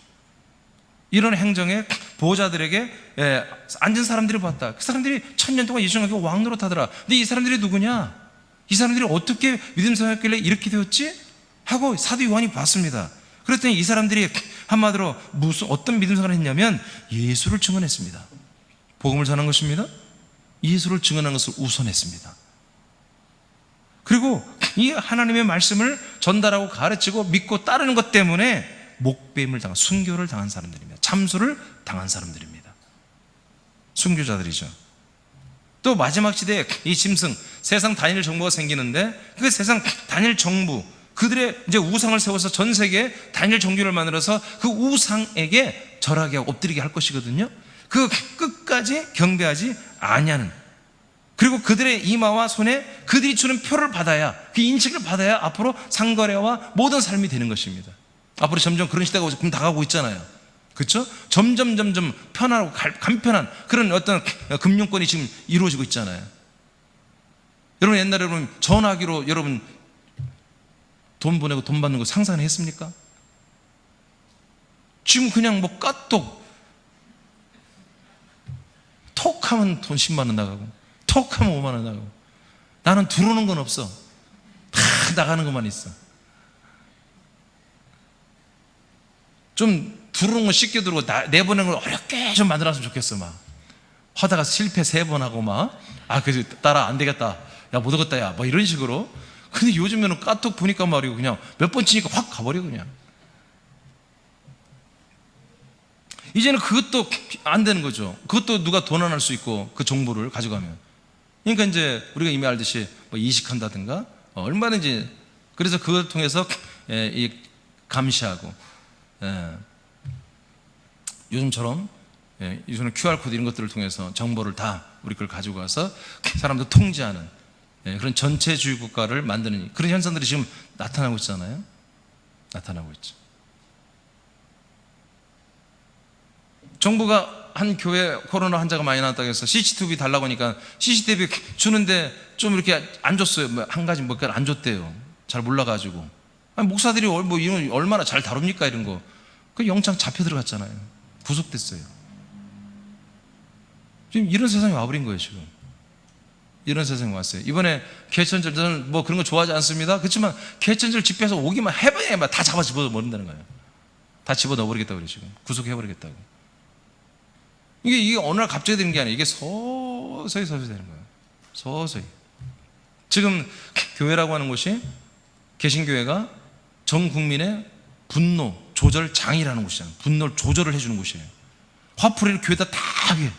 이런 행정에 보호자들에게 앉은 사람들이 봤다. 그 사람들이 1000년 동안 예수님과 함께 왕 노릇하더라. 근데 이 사람들이 누구냐? 이 사람들이 어떻게 믿음 생활했길래 이렇게 되었지? 하고 사도 요한이 봤습니다. 그랬더니 이 사람들이 한마디로 어떤 믿음 생활을 했냐면 예수를 증언했습니다. 복음을 전한 것입니다. 예수를 증언한 것을 우선했습니다. 그리고 이 하나님의 말씀을 전달하고 가르치고 믿고 따르는 것 때문에 목배임을 당한, 순교를 당한 사람들입니다. 참수를 당한 사람들입니다. 순교자들이죠. 또 마지막 시대에 이 짐승, 세상 단일 정부가 생기는데 그 세상 단일 정부, 그들의 이제 우상을 세워서 전 세계에 단일 정규를 만들어서 그 우상에게 절하게 하고 엎드리게 할 것이거든요. 그 끝까지 경배하지 아니하는, 그리고 그들의 이마와 손에 그들이 주는 표를 받아야, 그 인식을 받아야 앞으로 상거래와 모든 삶이 되는 것입니다. 앞으로 점점 그런 시대가 지금 다가오고 있잖아요. 그렇죠? 점점 편하고 간편한 그런 어떤 금융권이 지금 이루어지고 있잖아요. 여러분 옛날에 여러분 전화기로 여러분 돈 보내고 돈 받는 거 상상했습니까? 지금 그냥 뭐 까똑 톡 하면 돈 10만 원 나가고 톡 하면 5만 원 나가고, 나는 들어오는 건 없어. 다 나가는 것만 있어. 좀 들어오는 건 쉽게 들어오고 내보내는 걸 어렵게 좀 만들었으면 좋겠어. 막 하다가 실패 3번 하고 막 그래서 따라 안 되겠다, 야 못 오겠다, 야 뭐 이런 식으로. 근데 요즘에는 까톡 보니까 말이고 그냥 몇 번 치니까 확 가버려. 그냥 이제는 그것도 안 되는 거죠. 그것도 누가 도난할 수 있고 그 정보를 가져가면. 그러니까 이제 우리가 이미 알듯이 뭐 이식한다든가 얼마든지, 그래서 그걸 통해서 이 감시하고, 요즘처럼 요즘은 QR코드 이런 것들을 통해서 정보를 다 우리 걸 가지고 가서 사람들 통제하는 그런 전체주의 국가를 만드는 그런 현상들이 지금 나타나고 있잖아요. 나타나고 있죠. 정부가 한 교회 코로나 환자가 많이 나왔다고 해서 CCTV 달라고 하니까 CCTV 주는데 좀 이렇게 안 줬어요. 뭐 한 가지 몇 가지 안 줬대요. 잘 몰라가지고. 목사들이 뭐 이런 얼마나 잘 다룹니까 이런 거. 그 영장 잡혀 들어갔잖아요. 구속됐어요. 지금 이런 세상이 와버린 거예요. 지금 이런 세상이 왔어요. 이번에 개천절, 저는 뭐 그런 거 좋아하지 않습니다. 그렇지만 개천절 집회에서 오기만 해봐야 다 잡아 집어넣는다는 거예요. 다 집어넣어버리겠다고 그래요. 지금 구속해버리겠다고. 이게 어느 날 갑자기 되는 게 아니에요. 이게 서서히 되는 거예요. 서서히. 지금 교회라고 하는 곳이, 개신교회가 전 국민의 분노 조절 장이라는 곳이잖아요. 분노를 조절을 해주는 곳이에요. 화풀이를 교회에다 다 하게.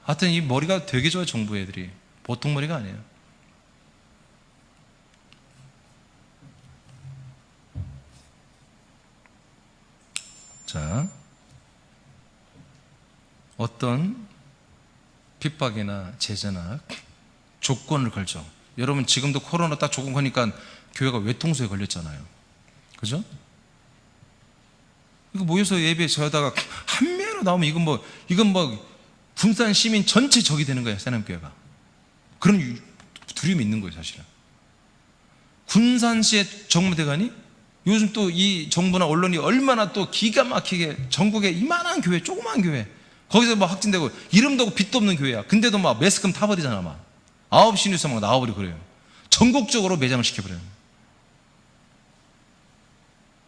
하여튼 이 머리가 되게 좋아요. 정부 애들이 보통 머리가 아니에요. 자, 어떤 핍박이나 제재나 조건을 걸죠. 여러분 지금도 코로나 딱 조건 거니까 교회가 외통수에 걸렸잖아요. 그죠? 이거 모여서 예배 저하다가 한 명으로 나오면 이건 뭐 군산 시민 전체 적이 되는 거예요. 새남교회가. 그런 두려움이 있는 거예요, 사실은. 군산시의 정무대관이 요즘 또 이 정부나 언론이 얼마나 또 기가 막히게 전국에 이만한 교회, 조그만 교회, 거기서 막 확진되고 이름도 없고 빛도 없는 교회야. 근데도 막 매스컴 타버리잖아. 막 9시 뉴스 막 나와버리고 그래요. 전국적으로 매장을 시켜버려요.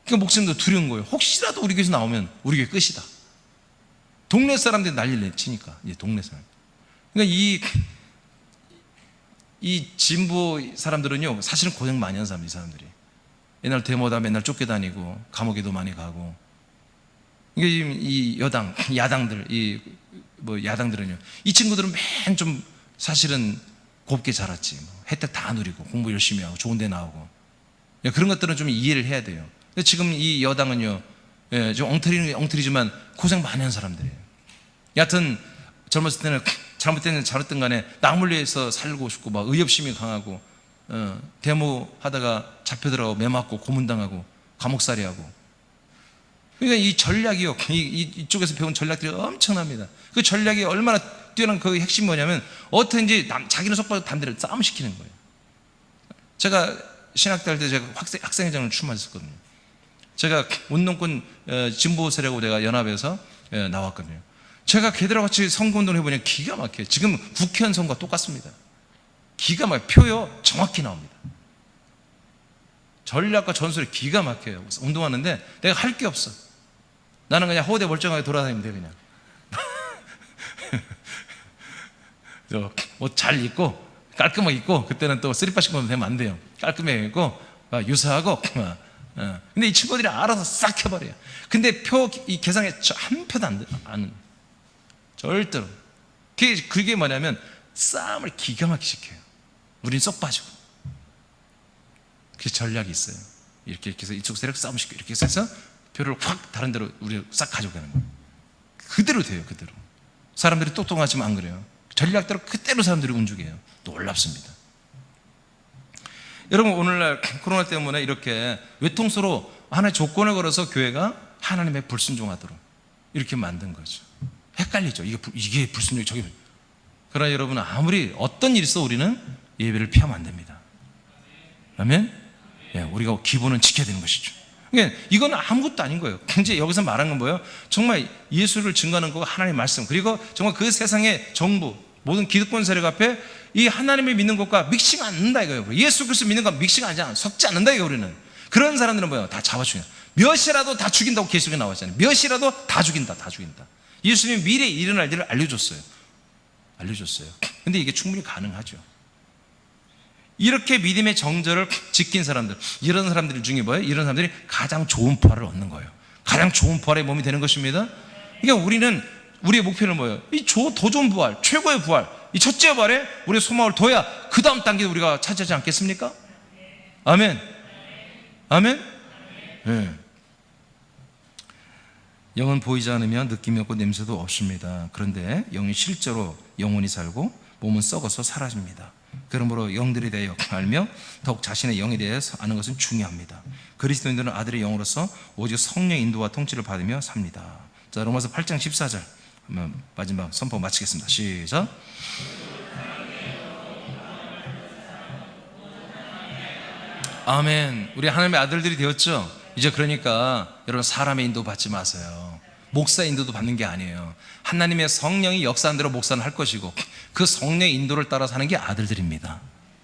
그러니까 목사님도 두려운 거예요. 혹시라도 우리 교회에서 나오면 우리 교회 끝이다. 동네 사람들이 난리를 치니까. 이제 동네 사람. 그러니까 이 진보 사람들은요, 사실은 고생 많이 한 사람, 이 사람들이. 옛날 데모다 맨날 쫓겨다니고 감옥에도 많이 가고. 이게 이 여당, 야당들, 야당들은요, 이 친구들은 맨 좀 사실은 곱게 자랐지. 혜택 다 누리고 공부 열심히 하고 좋은 데 나오고. 그런 것들은 좀 이해를 해야 돼요. 근데 지금 이 여당은요, 좀 엉터리지만 고생 많이 한 사람들이에요. 여하튼 젊었을 때는 잘못된 간에 낙물리에서 살고 싶고 막 의협심이 강하고, 데모하다가 잡혀들어가고 매 맞고 고문당하고 감옥살이하고. 그러니까 이 전략이요, 이쪽에서 배운 전략들이 엄청납니다. 그 전략이 얼마나 뛰어난 그 핵심이 뭐냐면, 어떻게든지 자기는 속박을 반대로 싸움시키는 거예요. 제가 신학대 할 때 제가 학생회장을 출마했었거든요. 제가 운동권 진보 세력하고 내가 연합해서 나왔거든요. 제가 걔들하고 같이 선거운동을 해보니 기가 막혀요. 지금 국회의원 선거가 똑같습니다. 기가 막혀요. 표요 정확히 나옵니다. 전략과 전술이 기가 막혀요. 운동하는데 내가 할 게 없어. 나는 그냥 호대 멀쩡하게 돌아다니면 돼. 그냥 옷 잘 입고 깔끔하게 입고, 그때는 또 쓰리빠 신고 되면 안 돼요. 깔끔하게 입고 유사하고. 근데 이 친구들이 알아서 싹 해버려요. 근데 이 계산에 한 표도 안 절대로. 그게 뭐냐면 싸움을 기가 막히게 시켜요. 우린 쏙 빠지고. 그 전략이 있어요. 이렇게 해서 이쪽 세력 싸움 시키고, 이렇게 해서 표를 확 다른 데로 우리 싹 가져가는 거예요. 그대로 돼요. 그대로. 사람들이 똑똑하지만 안 그래요. 전략대로 그대로 사람들이 움직여요. 놀랍습니다. 여러분, 오늘날 코로나 때문에 이렇게 외통수로 하나의 조건을 걸어서 교회가 하나님의 불순종하도록 이렇게 만든 거죠. 헷갈리죠. 이게 불순종이 저게. 그러나 여러분, 아무리 어떤 일이 있어 우리는 예배를 피하면 안 됩니다. 아멘? 우리가 기본은 지켜야 되는 것이죠. 그러니까 이건 아무것도 아닌 거예요. 이제 여기서 말한 건 뭐예요? 정말 예수를 증거하는 거가 하나님의 말씀, 그리고 정말 그 세상의 정부, 모든 기득권 세력 앞에 이 하나님을 믿는 것과 믹싱 않는다 이거예요. 예수 그리스도 믿는 것과 믹싱 하지 않아, 섞지 않는다 이거. 우리는 그런 사람들은 뭐예요? 다 잡아죽여. 몇이라도 다 죽인다고 계시록에 나왔잖아요. 몇이라도 다 죽인다. 예수님이 미래에 일어날 일을 알려줬어요. 근데 이게 충분히 가능하죠. 이렇게 믿음의 정절을 지킨 사람들, 이런 사람들 중에 뭐예요? 이런 사람들이 가장 좋은 부활을 얻는 거예요. 가장 좋은 부활의 몸이 되는 것입니다. 그러니까 우리의 목표는 뭐예요? 더 좋은 부활, 최고의 부활, 이 첫째 부활에 우리의 소망을 둬야 그 다음 단계도 우리가 차지하지 않겠습니까? 아멘. 네. 영은 보이지 않으며 느낌이 없고 냄새도 없습니다. 그런데 영이 실제로 영원히 살고 몸은 썩어서 사라집니다. 그러므로 영들에 대해 알며 더욱 자신의 영에 대해서 아는 것은 중요합니다. 그리스도인들은 아들의 영으로서 오직 성령의 인도와 통치를 받으며 삽니다. 자, 로마서 8장 14절 마지막 선포 마치겠습니다. 시작. 아멘. 우리 하나님의 아들들이 되었죠. 이제 그러니까 여러분, 사람의 인도 받지 마세요. 목사 인도도 받는 게 아니에요. 하나님의 성령이 역사한 대로 목사는 할 것이고, 그 성령의 인도를 따라 사는 게 아들들입니다.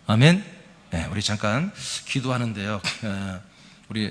아멘. 우리 잠깐 기도하는데요. 우리